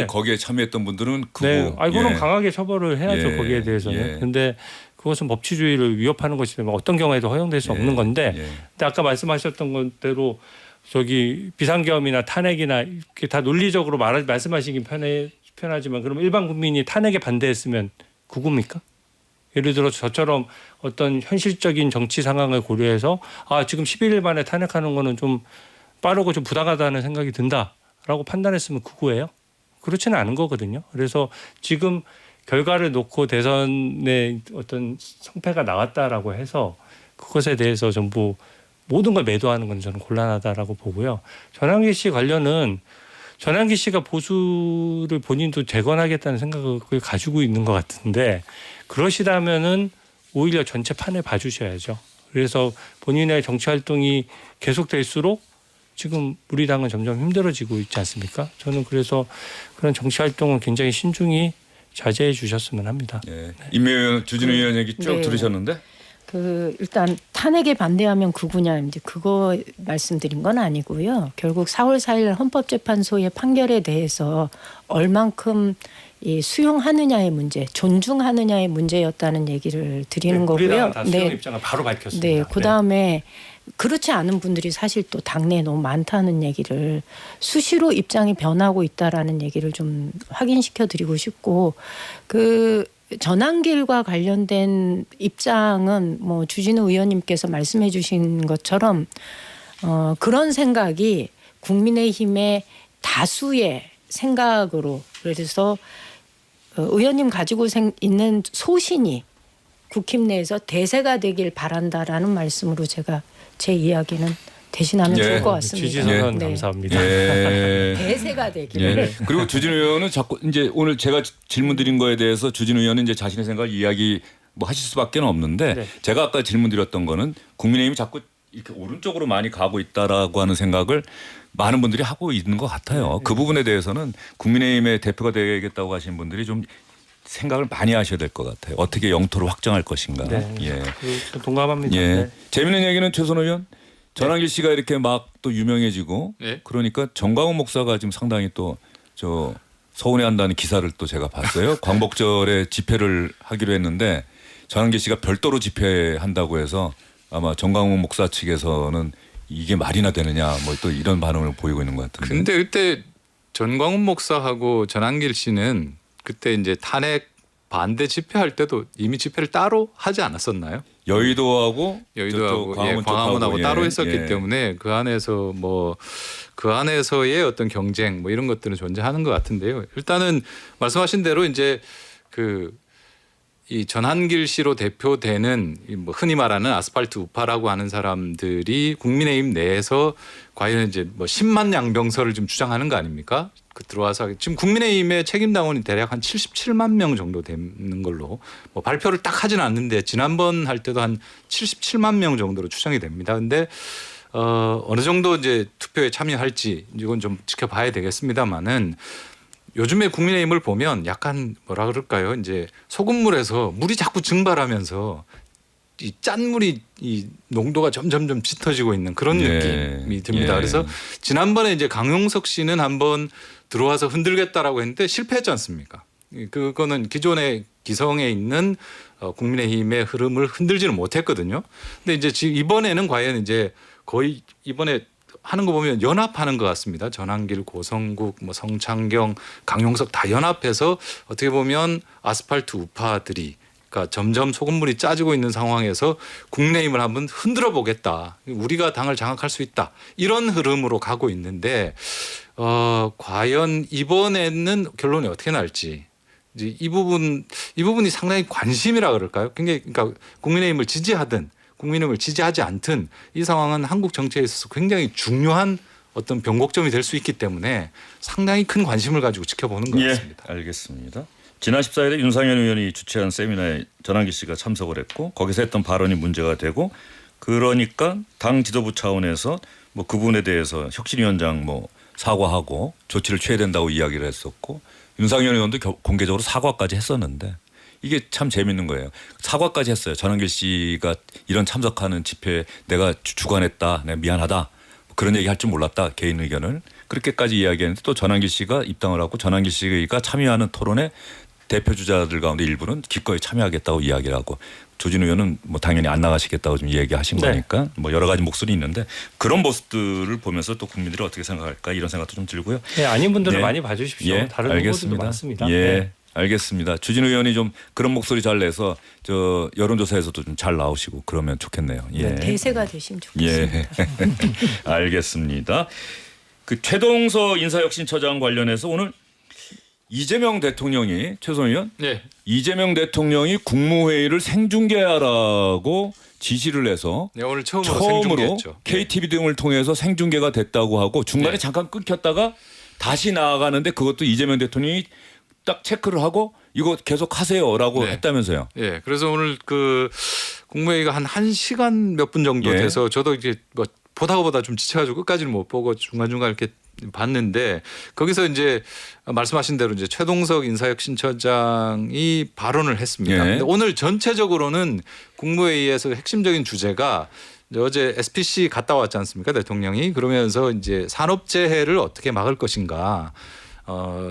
거기에 참여했던 분들은 극우. 네, 이거는 강하게 처벌을 해야죠. 거기에 대해서는. 그런데 그것은 법치주의를 위협하는 것이기 때문에 어떤 경우에도 허용될 수 없는 건데. 근데 아까 말씀하셨던 것대로 저기 비상계엄이나 탄핵이나 이렇게 다 논리적으로 말씀하시긴 편하지만 그러면 일반 국민이 탄핵에 반대했으면 극우입니까? 예를 들어 저처럼 어떤 현실적인 정치 상황을 고려해서 지금 11일 만에 탄핵하는 거는 좀 빠르고 좀 부당하다는 생각이 든다라고 판단했으면 극우예요? 그렇지는 않은 거거든요. 그래서 지금 결과를 놓고 대선에 어떤 성패가 나왔다라고 해서 그것에 대해서 전부 모든 걸 매도하는 건 저는 곤란하다라고 보고요. 전환기 씨 관련은 전환기 씨가 보수를 본인도 재건하겠다는 생각을 가지고 있는 것 같은데 그러시다면은 오히려 전체 판을 봐주셔야죠. 그래서 본인의 정치 활동이 계속될수록 지금 우리 당은 점점 힘들어지고 있지 않습니까? 저는 그래서 그런 정치 활동은 굉장히 신중히 자제해 주셨으면 합니다. 네. 임명현 주진우 의원 얘기 쭉 들으셨는데? 일단 탄핵에 반대하면 극우냐 이제 그거 말씀드린 건 아니고요. 결국 4월 4일 헌법재판소의 판결에 대해서 얼만큼 수용하느냐의 문제, 존중하느냐의 문제였다는 얘기를 드리는 거고요. 우리 당은 다 수용 입장을 바로 밝혔습니다. 네, 그다음에 그렇지 않은 분들이 사실 또 당내에 너무 많다는 얘기를 수시로 입장이 변하고 있다라는 얘기를 좀 확인시켜 드리고 싶고 전환길과 관련된 입장은 뭐 주진우 의원님께서 말씀해 주신 것처럼 그런 생각이 국민의힘의 다수의 생각으로 그래서 의원님 가지고 있는 소신이 국힘 내에서 대세가 되길 바란다라는 말씀으로 제가 제 이야기는 대신하면 좋을 것 같습니다. 지지선언 감사합니다. 대세가 되기를. 그리고 주진우 의원은 자꾸 이제 오늘 제가 질문 드린 거에 대해서 주진우 의원은 이제 자신의 생각을 이야기 하실 수밖에 없는데 제가 아까 질문 드렸던 거는 국민의힘이 자꾸 이렇게 오른쪽으로 많이 가고 있다라고 하는 생각을 많은 분들이 하고 있는 것 같아요. 그 부분에 대해서는 국민의힘의 대표가 되겠다고 하신 분들이 좀 생각을 많이 하셔야 될 것 같아요. 어떻게 영토를 확정할 것인가. 동감합니다. 재미있는 얘기는 최선호 의원. 전환길 씨가 이렇게 막 또 유명해지고 그러니까 정광훈 목사가 지금 상당히 또 서운해한다는 기사를 또 제가 봤어요. 광복절에 집회를 하기로 했는데 전환길 씨가 별도로 집회한다고 해서 아마 정광훈 목사 측에서는 이게 말이나 되느냐 뭐 또 이런 반응을 보이고 있는 것 같은데. 근데 그때 전광훈 목사하고 전환길 씨는 그때 이제 탄핵 반대 집회할 때도 이미 집회를 따로 하지 않았었나요? 여의도하고 광화문하고 따로 했었기 때문에 그 안에서 그 안에서의 어떤 경쟁 이런 것들은 존재하는 것 같은데요. 일단은 말씀하신 대로 이제 이 전환길 씨로 대표되는 흔히 말하는 아스팔트 우파라고 하는 사람들이 국민의힘 내에서 과연 이제 10만 양병설을 좀 주장하는 거 아닙니까? 들어와서 지금 국민의힘의 책임 당원이 대략 한 77만 명 정도 되는 걸로 발표를 딱 하지는 않는데 지난번 할 때도 한 77만 명 정도로 추정이 됩니다. 근데 어느 정도 이제 투표에 참여할지 이건 좀 지켜봐야 되겠습니다만은 요즘에 국민의힘을 보면 약간 뭐라 그럴까요? 이제 소금물에서 물이 자꾸 증발하면서 이 짠물이 이 농도가 점점 짙어지고 있는 그런 느낌이 듭니다. 그래서 지난번에 이제 강용석 씨는 한번 들어와서 흔들겠다라고 했는데 실패했지 않습니까? 그거는 기존의 기성에 있는 국민의힘의 흐름을 흔들지는 못했거든요. 근데 이제 이번에는 과연 이제 거의 이번에 하는 거 보면 연합하는 것 같습니다. 전한길, 고성국, 뭐 성창경, 강용석 다 연합해서 어떻게 보면 아스팔트 우파들이 그러니까 점점 소금물이 짜지고 있는 상황에서 국내힘을 한번 흔들어 보겠다. 우리가 당을 장악할 수 있다. 이런 흐름으로 가고 있는데 과연 이번에는 결론이 어떻게 날지 이제 이 부분이 상당히 관심이라 그럴까요? 굉장히 그러니까 국민의힘을 지지하든 국민의힘을 지지하지 않든 이 상황은 한국 정치에 있어서 굉장히 중요한 어떤 변곡점이 될 수 있기 때문에 상당히 큰 관심을 가지고 지켜보는 것 같습니다. 예, 알겠습니다. 지난 14일에 윤상현 의원이 주최한 세미나에 전환기 씨가 참석을 했고 거기서 했던 발언이 문제가 되고 그러니까 당 지도부 차원에서 뭐 그분에 대해서 혁신위원장 뭐 사과하고 조치를 취해야 된다고 이야기를 했었고 윤상현 의원도 공개적으로 사과까지 했었는데 이게 참 재밌는 거예요. 사과까지 했어요. 전환길 씨가 이런 참석하는 집회에 내가 주관했다. 내가 미안하다. 그런 얘기 할 줄 몰랐다. 개인 의견을. 그렇게까지 이야기했는데 또 전환길 씨가 입당을 하고 전환길 씨가 참여하는 토론에 대표 주자들 가운데 일부는 기꺼이 참여하겠다고 이야기를 하고 조진우 의원은 뭐 당연히 안 나가시겠다고 좀 얘기하신 거니까 뭐 여러 가지 목소리 있는데 그런 모습들을 보면서 또 국민들이 어떻게 생각할까 이런 생각도 좀 들고요. 네, 아닌 분들은 네. 많이 봐주십시오. 예, 다른 후보들도 많습니다. 예, 네. 알겠습니다. 주진우 의원이 좀 그런 목소리 잘 내서 저 여론조사에서도 좀 잘 나오시고 그러면 좋겠네요. 예. 대세가 되시면 좋겠습니다. 예, 알겠습니다. 그 최동석 인사혁신처장 관련해서 오늘 이재명 대통령이 최소원 의원, 네. 이재명 대통령이 국무회의를 생중계하라고 지시를 해서 네, 오늘 처음으로 생중계했죠. KTV 등을 통해서 생중계가 됐다고 하고 중간에 네. 잠깐 끊겼다가 다시 나아가는데 그것도 이재명 대통령이 딱 체크를 하고 이거 계속 하세요라고 네. 했다면서요. 예. 그래서 오늘 그 국무회의가 한 1시간 몇 분 정도 예. 돼서 저도 이제 뭐 보다 좀 지쳐가지고 끝까지는 못 보고 중간중간 이렇게 봤는데 거기서 이제 말씀하신 대로 이제 최동석 인사혁신처장이 발언을 했습니다. 예. 근데 오늘 전체적으로는 국무회의에서 핵심적인 주제가 어제 SPC 갔다 왔지 않습니까? 대통령이. 그러면서 이제 산업재해를 어떻게 막을 것인가.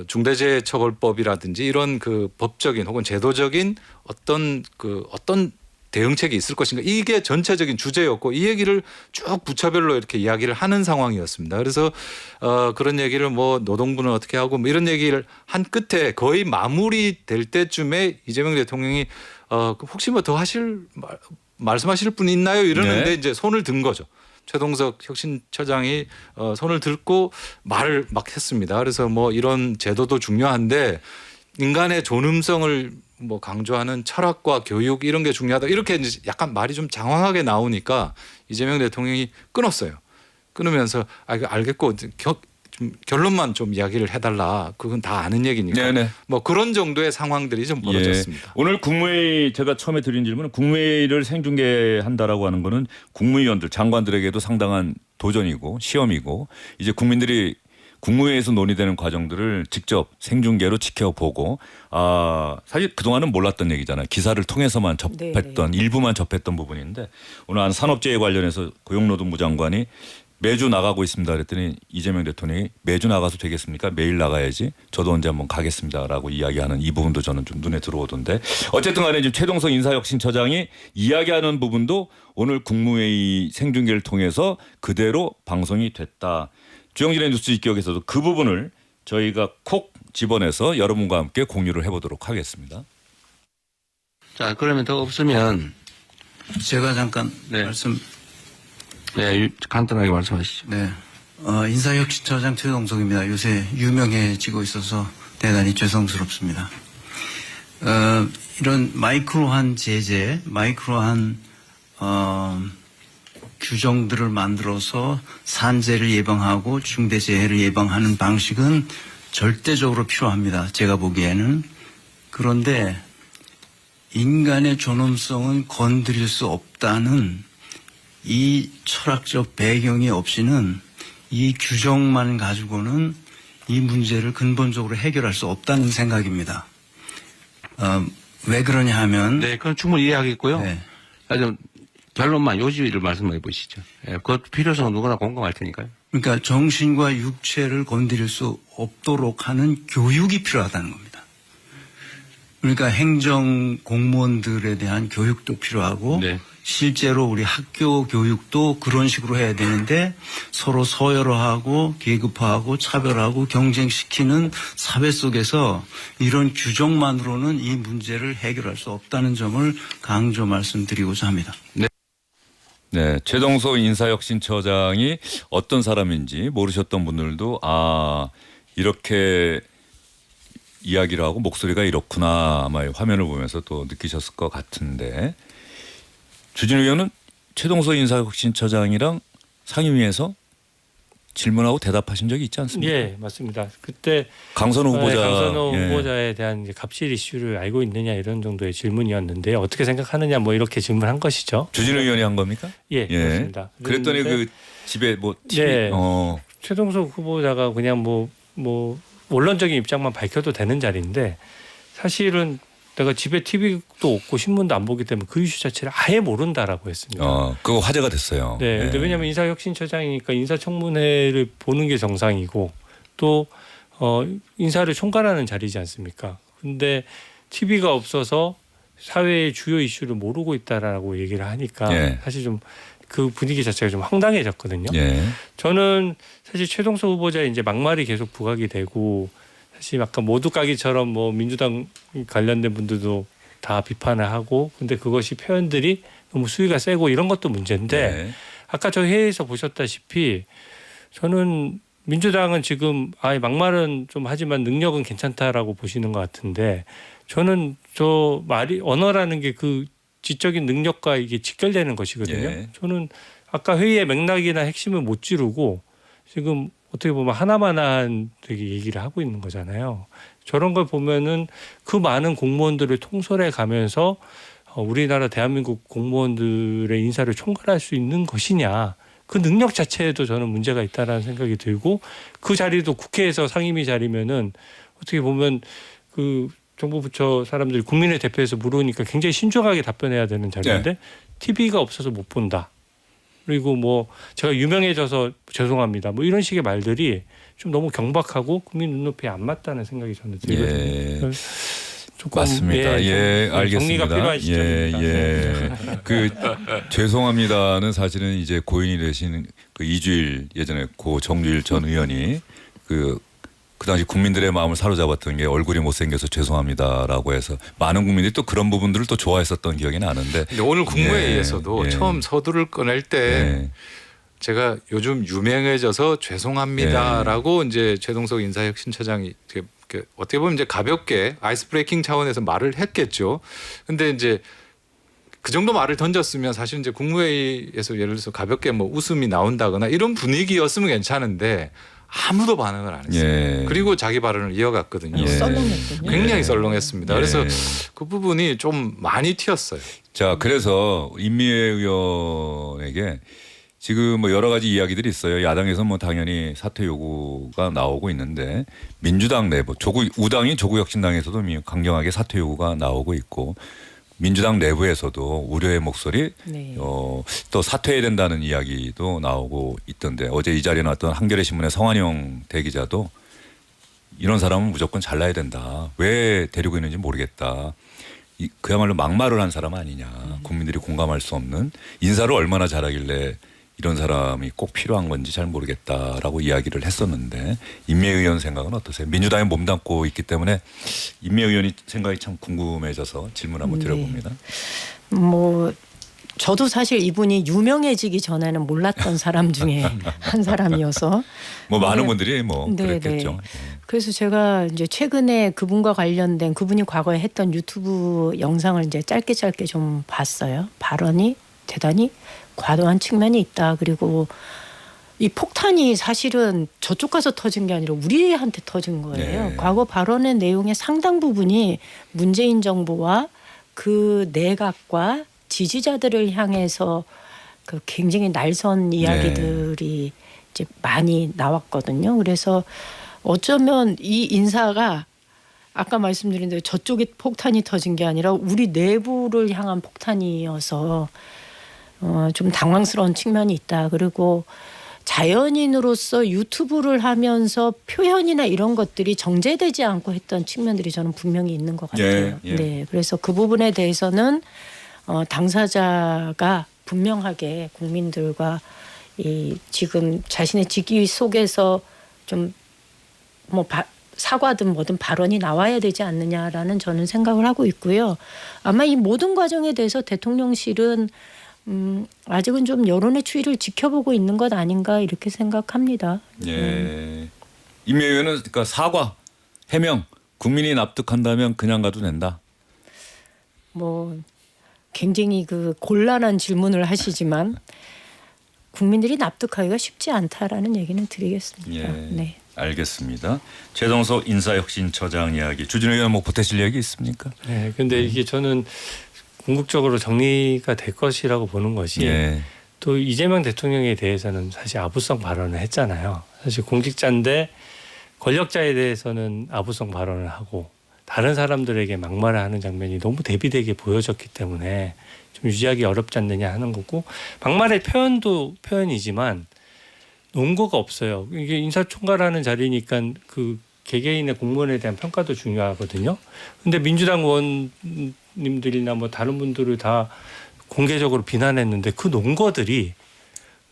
중대재해처벌법이라든지 이런 그 법적인 혹은 제도적인 어떤 대응책이 있을 것인가 이게 전체적인 주제였고 이 얘기를 쭉 부처별로 이렇게 이야기를 하는 상황이었습니다. 그래서 그런 얘기를 뭐 노동부는 어떻게 하고 뭐 이런 얘기를 한 끝에 거의 마무리될 때쯤에 이재명 대통령이 혹시 뭐 더 말씀하실 분 있나요? 이러는데 네. 이제 손을 든 거죠. 최동석 혁신처장이 손을 들고 말을 막 했습니다. 그래서 뭐 이런 제도도 중요한데 인간의 존엄성을 뭐 강조하는 철학과 교육 이런 게 중요하다. 이렇게 이제 약간 말이 좀 장황하게 나오니까 이재명 대통령이 끊었어요. 끊으면서 알겠고 좀 결론만 좀 이야기를 해달라. 그건 다 아는 얘기니까. 네네. 뭐 그런 정도의 상황들이 좀 벌어졌습니다. 예. 오늘 국무회의 제가 처음에 드린 질문은 국무회의를 생중계한다라고 하는 거는 국무위원들 장관들에게도 상당한 도전이고 시험이고 이제 국민들이 국무회의에서 논의되는 과정들을 직접 생중계로 지켜보고 사실 그동안은 몰랐던 얘기잖아요. 기사를 통해서만 접했던 일부만 접했던 부분인데 오늘 한 산업재해 관련해서 고용노동부 장관이 매주 나가고 있습니다. 그랬더니 이재명 대통령이 매주 나가서 되겠습니까? 매일 나가야지. 저도 언제 한번 가겠습니다라고 이야기하는 이 부분도 저는 좀 눈에 들어오던데 어쨌든 간에 지금 최동석 인사혁신처장이 이야기하는 부분도 오늘 국무회의 생중계를 통해서 그대로 방송이 됐다. 주영진의 뉴스 직격에서도 그 부분을 저희가 콕 집어내서 여러분과 함께 공유를 해보도록 하겠습니다. 자, 그러면 더 없으면 제가 잠깐 네. 간단하게 말씀하시죠. 네. 인사혁신처장 최동석입니다. 요새 유명해지고 있어서 대단히 죄송스럽습니다. 이런 마이크로한 제재, 마이크로한 규정들을 만들어서 산재를 예방하고 중대재해를 예방하는 방식은 절대적으로 필요합니다. 제가 보기에는. 그런데 인간의 존엄성은 건드릴 수 없다는 이 철학적 배경이 없이는 이 규정만 가지고는 이 문제를 근본적으로 해결할 수 없다는 생각입니다. 왜 그러냐 하면 네, 그건 충분히 이해하겠고요. 네. 좀 결론만 요지를 말씀해 보시죠. 그 필요성은 누구나 공감할 테니까요. 그러니까 정신과 육체를 건드릴 수 없도록 하는 교육이 필요하다는 겁니다. 그러니까 행정 공무원들에 대한 교육도 필요하고 네. 실제로 우리 학교 교육도 그런 식으로 해야 되는데 서로 서열화하고 계급화하고 차별하고 경쟁시키는 사회 속에서 이런 규정만으로는 이 문제를 해결할 수 없다는 점을 강조 말씀드리고자 합니다. 네, 최동석 인사혁신처장이 어떤 사람인지 모르셨던 분들도 이렇게 이야기를 하고 목소리가 이렇구나 아마 화면을 보면서 또 느끼셨을 것 같은데 주진우 의원은 최동석 인사혁신처장이랑 상임위에서 질문하고 대답하신 적이 있지 않습니까? 예, 맞습니다. 그때 강선호 후보자에 대한 이제 갑질 이슈를 알고 있느냐 이런 정도의 질문이었는데 어떻게 생각하느냐 뭐 이렇게 질문한 것이죠. 주진우 의원이 한 겁니까? 예, 그렇습니다. 그랬더니 그 집에 뭐 TV 네, 최동석 후보자가 그냥 뭐 원론적인 입장만 밝혀도 되는 자리인데 사실은 내가 집에 TV도 없고 신문도 안 보기 때문에 그 이슈 자체를 아예 모른다라고 했습니다. 그거 화제가 됐어요. 네, 근데 왜냐하면 인사혁신처장이니까 인사청문회를 보는 게 정상이고 또 인사를 총괄하는 자리지 않습니까? 근데 TV가 없어서 사회의 주요 이슈를 모르고 있다라고 얘기를 하니까 사실 좀 그 분위기 자체가 좀 황당해졌거든요. 저는 사실 최동석 후보자의 이제 막말이 계속 부각이 되고 사실 아까 모두까기처럼 뭐 민주당 관련된 분들도 다 비판을 하고 근데 그것이 표현들이 너무 수위가 세고 이런 것도 문제인데 아까 저 회의에서 보셨다시피 저는 민주당은 지금 막말은 좀 하지만 능력은 괜찮다라고 보시는 것 같은데 저는 저 말이 언어라는 게 그 지적인 능력과 이게 직결되는 것이거든요. 저는 아까 회의의 맥락이나 핵심을 못 지르고 지금 어떻게 보면 하나만한 되게 얘기를 하고 있는 거잖아요. 저런 걸 보면은 그 많은 공무원들을 통솔해 가면서 우리나라 대한민국 공무원들의 인사를 총괄할 수 있는 것이냐. 그 능력 자체에도 저는 문제가 있다라는 생각이 들고 그 자리도 국회에서 상임위 자리면은 어떻게 보면 그 정부 부처 사람들이 국민의 대표에서 물으니까 굉장히 신중하게 답변해야 되는 자리인데 TV가 없어서 못 본다. 그리고 뭐 제가 유명해져서 죄송합니다. 뭐 이런 식의 말들이 좀 너무 경박하고 국민 눈높이에 안 맞다는 생각이 저는 들거든요. 조금, 맞습니다. 알겠습니다. 정리가 필요한 시점입니다. 그 죄송합니다는 사실은 이제 고인이 되신 그 이주일 예전에 고 정주일 전 의원이 그 당시 국민들의 마음을 사로잡았던 게 얼굴이 못생겨서 죄송합니다라고 해서 많은 국민들이 또 그런 부분들을 또 좋아했었던 기억이 나는데 근데 오늘 국무회의에서도 처음 서두를 꺼낼 때 제가 요즘 유명해져서 죄송합니다라고 이제 최동석 인사혁신처장이 어떻게 보면 이제 가볍게 아이스 브레이킹 차원에서 말을 했겠죠. 근데 이제 그 정도 말을 던졌으면 사실 이제 국무회의에서 예를 들어서 가볍게 뭐 웃음이 나온다거나 이런 분위기였으면 괜찮은데 아무도 반응을 안 했어요. 그리고 자기 발언을 이어갔거든요. 썰렁했군요. 굉장히 썰렁했습니다. 그래서 그 부분이 좀 많이 튀었어요. 자, 그래서 임미애 의원에게 지금 뭐 여러 가지 이야기들이 있어요. 야당에서 뭐 당연히 사퇴 요구가 나오고 있는데 민주당 내부 우당인 조국혁신당에서도 강경하게 사퇴 요구가 나오고 있고 민주당 내부에서도 우려의 목소리 또 사퇴해야 된다는 이야기도 나오고 있던데 어제 이 자리에 나왔던 한겨레 신문의 성한영 대기자도 이런 사람은 무조건 잘라야 된다. 왜 데리고 있는지 모르겠다. 그야말로 막말을 한 사람 아니냐. 국민들이 공감할 수 없는 인사를 얼마나 잘하길래 이런 사람이 꼭 필요한 건지 잘 모르겠다라고 이야기를 했었는데 임미애 의원 생각은 어떠세요? 민주당에 몸담고 있기 때문에 임미애 의원이 생각이 참 궁금해져서 질문 한번 드려봅니다. 뭐 저도 사실 이분이 유명해지기 전에는 몰랐던 사람 중에 한 사람이어서 뭐 많은 분들이 뭐 그랬겠죠. 그래서 제가 이제 최근에 그분과 관련된 그분이 과거에 했던 유튜브 영상을 이제 짧게 좀 봤어요. 발언이 대단히 과도한 측면이 있다. 그리고 이 폭탄이 사실은 저쪽 가서 터진 게 아니라 우리한테 터진 거예요. 과거 발언의 내용의 상당 부분이 문재인 정부와 그 내각과 지지자들을 향해서 그 굉장히 날선 이야기들이 이제 많이 나왔거든요. 그래서 어쩌면 이 인사가 아까 말씀드린 대로 저쪽에 폭탄이 터진 게 아니라 우리 내부를 향한 폭탄이어서 좀 당황스러운 측면이 있다. 그리고 자연인으로서 유튜브를 하면서 표현이나 이런 것들이 정제되지 않고 했던 측면들이 저는 분명히 있는 것 같아요. 네, 그래서 그 부분에 대해서는 당사자가 분명하게 국민들과 이 지금 자신의 직위 속에서 좀 뭐 사과든 뭐든 발언이 나와야 되지 않느냐라는 저는 생각을 하고 있고요. 아마 이 모든 과정에 대해서 대통령실은 아직은 좀 여론의 추이를 지켜보고 있는 것 아닌가 이렇게 생각합니다. 예. 임미 의원은 그러니까 사과, 해명, 국민이 납득한다면 그냥 가도 된다. 뭐 굉장히 그 곤란한 질문을 하시지만 국민들이 납득하기가 쉽지 않다라는 얘기는 드리겠습니다. 예. 네. 알겠습니다. 최동석 인사혁신처장 이야기. 주진우 의원 뭐 보태실 얘기 있습니까? 네. 근데 이게 저는 궁극적으로 정리가 될 것이라고 보는 것이 또 이재명 대통령에 대해서는 사실 아부성 발언을 했잖아요. 사실 공직자인데 권력자에 대해서는 아부성 발언을 하고 다른 사람들에게 막말을 하는 장면이 너무 대비되게 보여졌기 때문에 좀 유지하기 어렵지 않느냐 하는 거고 막말의 표현도 표현이지만 논거가 없어요. 이게 인사총괄하는 자리니까 그 개개인의 공무원에 대한 평가도 중요하거든요. 근데 민주당 의원님들이나 뭐 다른 분들을 다 공개적으로 비난했는데 그 논거들이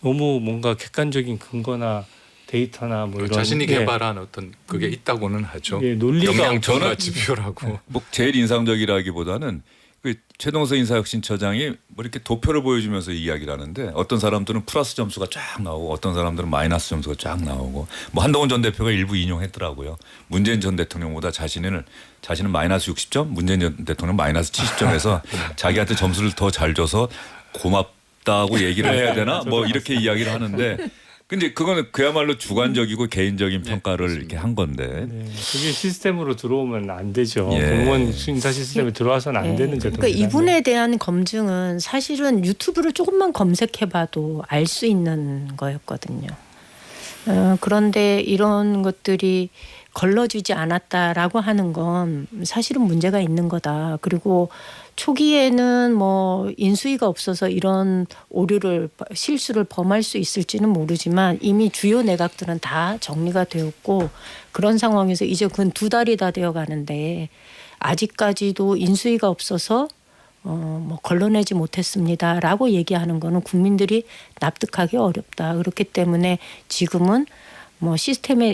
너무 뭔가 객관적인 근거나 데이터나 뭐 이런 자신이 개발한 어떤 그게 있다고는 하죠. 논리가 영양전화 지표라고. 뭐 제일 인상적이라기보다는 그 최동석 인사혁신처장이 뭐 이렇게 도표를 보여주면서 이야기를 하는데 어떤 사람들은 플러스 점수가 쫙 나오고 어떤 사람들은 마이너스 점수가 쫙 나오고 뭐 한동훈 전 대표가 일부 인용했더라고요. 문재인 전 대통령보다 자신은 마이너스 60점, 문재인 전 대통령 마이너스 70점에서 자기한테 점수를 더 잘 줘서 고맙다고 얘기를 해야 되나 뭐 이렇게 이야기를 하는데 근데 그거는 그야말로 주관적이고 개인적인 평가를 이렇게 한 건데. 네, 그게 시스템으로 들어오면 안 되죠. 공무원 인사 시스템에 들어와서는 안 되는 제도입니다. 그러니까 이분에 대한 검증은 사실은 유튜브를 조금만 검색해봐도 알 수 있는 거였거든요. 그런데 이런 것들이 걸러지지 않았다라고 하는 건 사실은 문제가 있는 거다. 그리고 초기에는 뭐 인수위가 없어서 이런 실수를 범할 수 있을지는 모르지만 이미 주요 내각들은 다 정리가 되었고 그런 상황에서 이제 근 2달이 다 되어 가는데 아직까지도 인수위가 없어서 뭐 걸러내지 못했습니다라고 얘기하는 거는 국민들이 납득하기 어렵다. 그렇기 때문에 지금은 뭐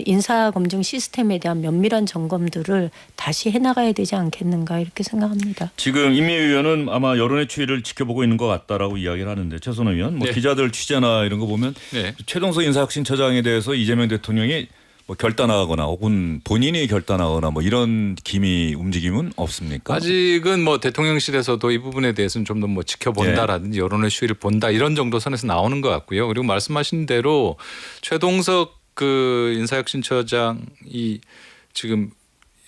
인사 검증 시스템에 대한 면밀한 점검들을 다시 해나가야 되지 않겠는가 이렇게 생각합니다. 지금 임미 의원은 아마 여론의 추이를 지켜보고 있는 것 같다라고 이야기를 하는데 최선호 의원, 뭐 기자들 취재나 이런 거 보면 최동석 인사혁신처장에 대해서 이재명 대통령이 뭐 결단하거나 혹은 본인이 결단하거나 뭐 이런 움직임은 없습니까? 아직은 뭐 대통령실에서도 이 부분에 대해서는 좀 더 뭐 지켜본다라든지 여론의 추이를 본다 이런 정도 선에서 나오는 것 같고요. 그리고 말씀하신 대로 최동석 그 인사혁신처장이 지금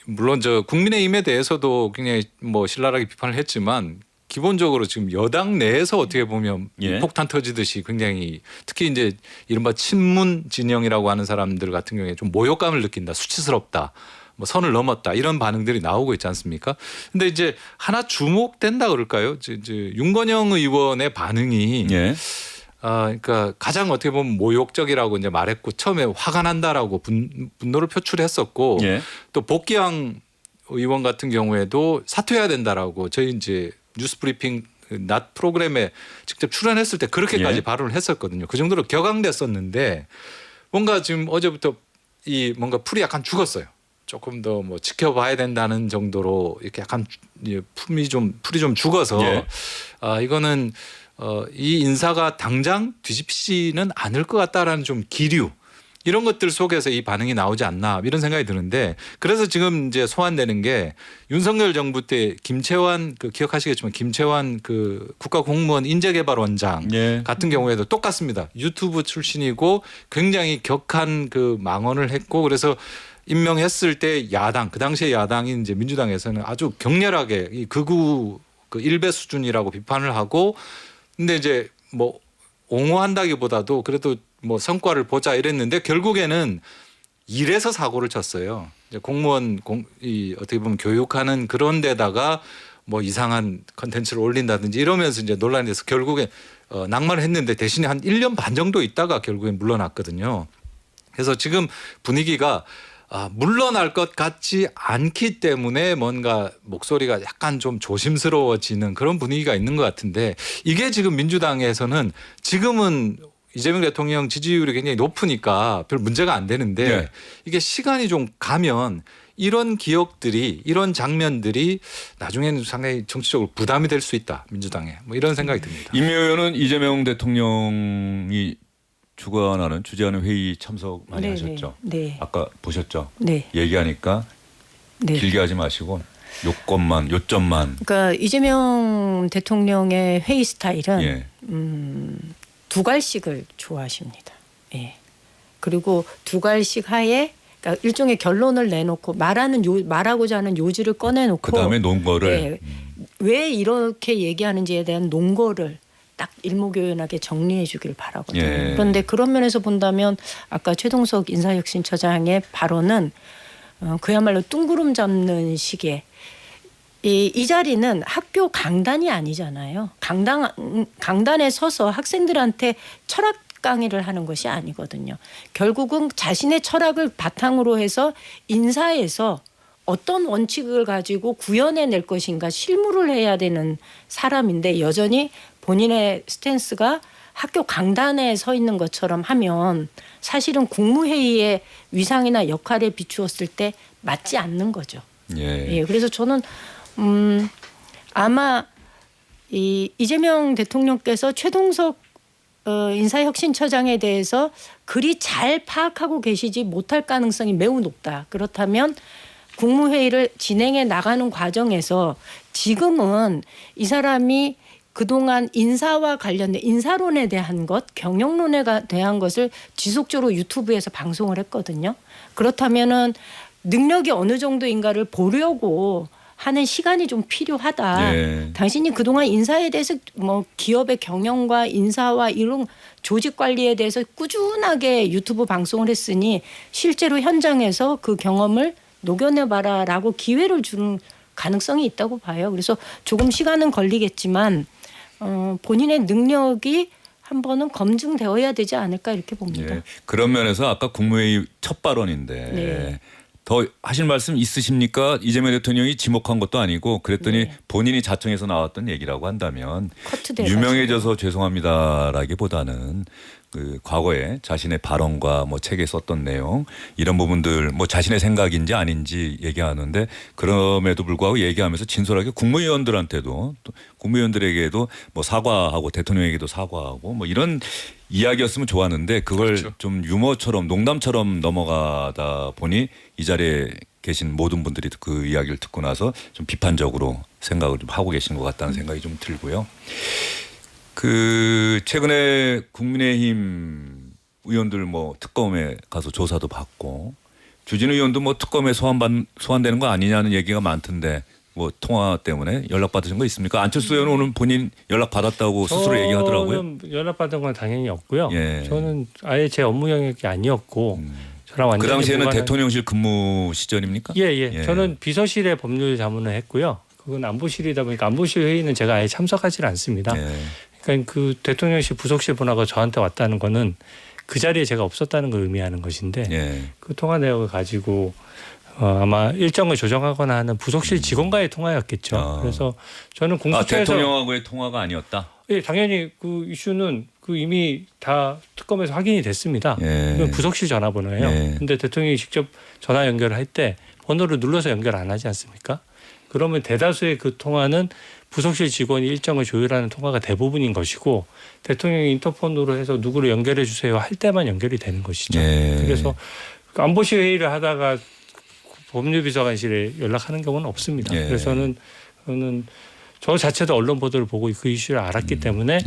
물론 저 국민의힘에 대해서도 굉장히 뭐 신랄하게 비판을 했지만 기본적으로 지금 여당 내에서 어떻게 보면 폭탄 터지듯이 굉장히 특히 이제 이른바 친문 진영이라고 하는 사람들 같은 경우에 좀 모욕감을 느낀다, 수치스럽다, 뭐 선을 넘었다 이런 반응들이 나오고 있지 않습니까? 근데 이제 하나 주목된다 그럴까요? 이제 윤건영 의원의 반응이 그러니까 가장 어떻게 보면 모욕적이라고 이제 말했고 처음에 화가 난다라고 분노를 표출했었고 또 복귀양 의원 같은 경우에도 사퇴해야 된다라고 저희 이제 뉴스브리핑 낮 프로그램에 직접 출연했을 때 그렇게까지 발언을 했었거든요. 그 정도로 격앙됐었는데 뭔가 지금 어제부터 이 뭔가 풀이 약간 죽었어요. 조금 더 뭐 지켜봐야 된다는 정도로 이렇게 약간 풀이 좀 죽어서 이거는 이 인사가 당장 뒤집히지는 않을 것 같다라는 좀 기류 이런 것들 속에서 이 반응이 나오지 않나 이런 생각이 드는데 그래서 지금 이제 소환되는 게 윤석열 정부 때 김채환 기억하시겠지만 김채환 그 국가공무원 인재개발원장 같은 경우에도 똑같습니다. 유튜브 출신이고 굉장히 격한 그 망언을 했고 그래서 임명했을 때 야당 그 당시에 야당인 이제 민주당에서는 아주 격렬하게 이 극우 그 일배 수준이라고 비판을 하고 근데 이제 뭐 옹호한다기보다도 그래도 뭐 성과를 보자 이랬는데 결국에는 일에서 사고를 쳤어요. 이제 공무원 어떻게 보면 교육하는 그런 데다가 뭐 이상한 컨텐츠를 올린다든지 이러면서 이제 논란이 돼서 결국에 낙마를 했는데 대신에 한 1년 반 정도 있다가 결국엔 물러났거든요. 그래서 지금 분위기가 물러날 것 같지 않기 때문에 뭔가 목소리가 약간 좀 조심스러워지는 그런 분위기가 있는 것 같은데 이게 지금 민주당에서는 지금은 이재명 대통령 지지율이 굉장히 높으니까 별 문제가 안 되는데 네. 이게 시간이 좀 가면 이런 기억들이 이런 장면들이 나중에는 상당히 정치적으로 부담이 될 수 있다. 민주당에. 뭐 이런 생각이 듭니다. 임 의원은 이재명 대통령이 주재하는 회의 참석 많이 네네. 하셨죠? 네. 아까 보셨죠? 네. 얘기하니까 네. 길게 하지 마시고 요점만. 그러니까 이재명 대통령의 회의 스타일은 예. 두갈씩을 좋아하십니다. 예. 그리고 두갈씩 하에 그러니까 일종의 결론을 내놓고 말하고자 하는 요지를 꺼내놓고 그다음에 논거를 예, 왜 이렇게 얘기하는지에 대한 논거를 딱 일목요연하게 정리해 주길 바라거든요. 예. 그런데 그런 면에서 본다면 아까 최동석 인사혁신처장의 발언은 그야말로 뚱구름 잡는 식의 이 자리는 학교 강단이 아니잖아요. 강단에 서서 학생들한테 철학 강의를 하는 것이 아니거든요. 결국은 자신의 철학을 바탕으로 해서 인사에서 어떤 원칙을 가지고 구현해낼 것인가 실무를 해야 되는 사람인데 여전히 본인의 스탠스가 학교 강단에 서 있는 것처럼 하면 사실은 국무회의의 위상이나 역할에 비추었을 때 맞지 않는 거죠. 예. 예, 그래서 저는 아마 이재명 대통령께서 최동석 인사혁신처장에 대해서 그리 잘 파악하고 계시지 못할 가능성이 매우 높다. 그렇다면 국무회의를 진행해 나가는 과정에서 지금은 이 사람이 그동안 인사와 관련된 인사론에 대한 것, 경영론에 대한 것을 지속적으로 유튜브에서 방송을 했거든요. 그렇다면은 능력이 어느 정도인가를 보려고 하는 시간이 좀 필요하다. 예. 당신이 그동안 인사에 대해서 뭐 기업의 경영과 인사와 이런 조직 관리에 대해서 꾸준하게 유튜브 방송을 했으니 실제로 현장에서 그 경험을 녹여내봐라라고 기회를 주는 가능성이 있다고 봐요. 그래서 조금 시간은 걸리겠지만 본인의 능력이 한 번은 검증되어야 되지 않을까 이렇게 봅니다. 예. 그런 면에서 아까 국무회의 첫 발언인데 네. 더 하실 말씀 있으십니까? 이재명 대통령이 지목한 것도 아니고 그랬더니 네. 본인이 자청해서 나왔던 얘기라고 한다면 커트돼 유명해져서 죄송합니다라기보다는 그 과거에 자신의 발언과 뭐 책에 썼던 내용 이런 부분들 뭐 자신의 생각인지 아닌지 얘기하는데 그럼에도 불구하고 얘기하면서 진솔하게 국무위원들한테도 또 국무위원들에게도 뭐 사과하고 대통령에게도 사과하고 뭐 이런 이야기였으면 좋았는데 그걸 그렇죠. 좀 유머처럼 농담처럼 넘어가다 보니 이 자리에 계신 모든 분들이 그 이야기를 듣고 나서 좀 비판적으로 생각을 좀 하고 계신 것 같다는 생각이 좀 들고요. 그 최근에 국민의힘 의원들 뭐 특검에 가서 조사도 받고 주진우 의원도 뭐 특검에 소환되는 거 아니냐는 얘기가 많던데 뭐 통화 때문에 연락 받으신 거 있습니까? 안철수 의원은 오늘 본인 연락 받았다고 스스로 얘기하더라고요. 저는 연락 받은 건 당연히 없고요. 예. 저는 아예 제 업무 영역이 아니었고 저랑 완전히 그 당시에는 무관한- 대통령실 근무 시절입니까? 예. 저는 비서실에 법률 자문을 했고요. 그건 안보실이다 보니까 안보실 회의는 제가 아예 참석하지 않습니다. 예. 그러니까 그 대통령실 부속실 분하고 저한테 왔다는 거는 그 자리에 제가 없었다는 걸 의미하는 것인데 예. 그 통화 내역을 가지고 아마 일정을 조정하거나 하는 부속실 직원과의 통화였겠죠. 그래서 저는 공수처에서 대통령하고의 통화가 아니었다. 예, 당연히 그 이슈는 그 이미 다 특검에서 확인이 됐습니다. 예. 그건 부속실 전화번호예요. 예. 근데 대통령이 직접 전화 연결을 할 때 번호를 눌러서 연결 안 하지 않습니까? 그러면 대다수의 그 통화는 부속실 직원이 일정을 조율하는 통화가 대부분인 것이고 대통령이 인터폰으로 해서 누구를 연결해 주세요 할 때만 연결이 되는 것이죠. 예. 그래서 안보실 회의를 하다가 법률비서관실에 연락하는 경우는 없습니다. 예. 그래서 저는 저 자체도 언론 보도를 보고 그 이슈를 알았기 때문에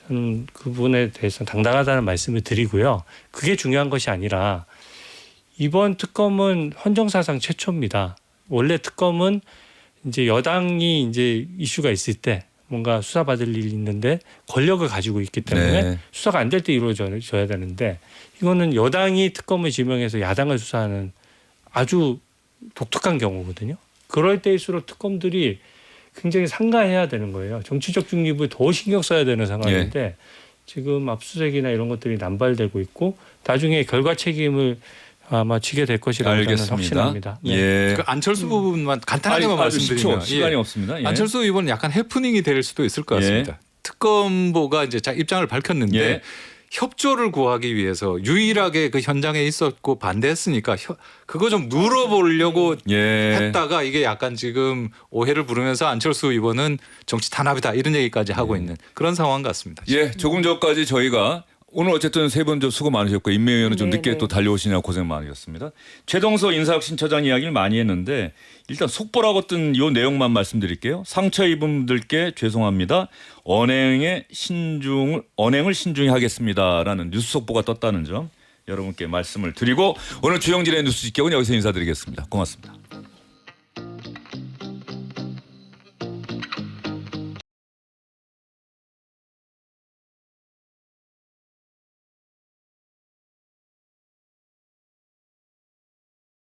저는 그 부분에 대해서 당당하다는 말씀을 드리고요. 그게 중요한 것이 아니라 이번 특검은 헌정사상 최초입니다. 원래 특검은 이제 여당이 이제 이슈가 있을 때 뭔가 수사받을 일이 있는데 권력을 가지고 있기 때문에 네. 수사가 안 될 때 이루어져야 되는데 이거는 여당이 특검을 지명해서 야당을 수사하는 아주 독특한 경우거든요. 그럴 때일수록 특검들이 굉장히 상가해야 되는 거예요. 정치적 중립을 더 신경 써야 되는 상황인데 지금 압수수색이나 이런 것들이 남발되고 있고 나중에 결과 책임을 아마 지게 될 것이라고 저는 확신합니다. 네. 예. 그 안철수 부분만 간단하게만 말씀드리면 시간이 없습니다. 예. 안철수 의원은 약간 해프닝이 될 수도 있을 것 같습니다. 특검보가 이제 입장을 밝혔는데 협조를 구하기 위해서 유일하게 그 현장에 있었고 반대했으니까 그거 좀 눌러보려고 했다가 이게 약간 지금 오해를 부르면서 안철수 의원은 정치 탄압이다 이런 얘기까지 하고 있는 그런 상황 같습니다. 예, 조금 전까지 저희가 오늘 어쨌든 세 분 수고 많으셨고 임명 의원은 좀 늦게 또 달려오시느라 고생 많으셨습니다. 최동서 인사혁신처장 이야기를 많이 했는데 일단 속보라고 뜬 이 내용만 말씀드릴게요. 상처 입은 분들께 죄송합니다. 언행을 신중히 하겠습니다라는 뉴스 속보가 떴다는 점 여러분께 말씀을 드리고 오늘 주영진의 뉴스 직격은 여기서 인사드리겠습니다. 고맙습니다.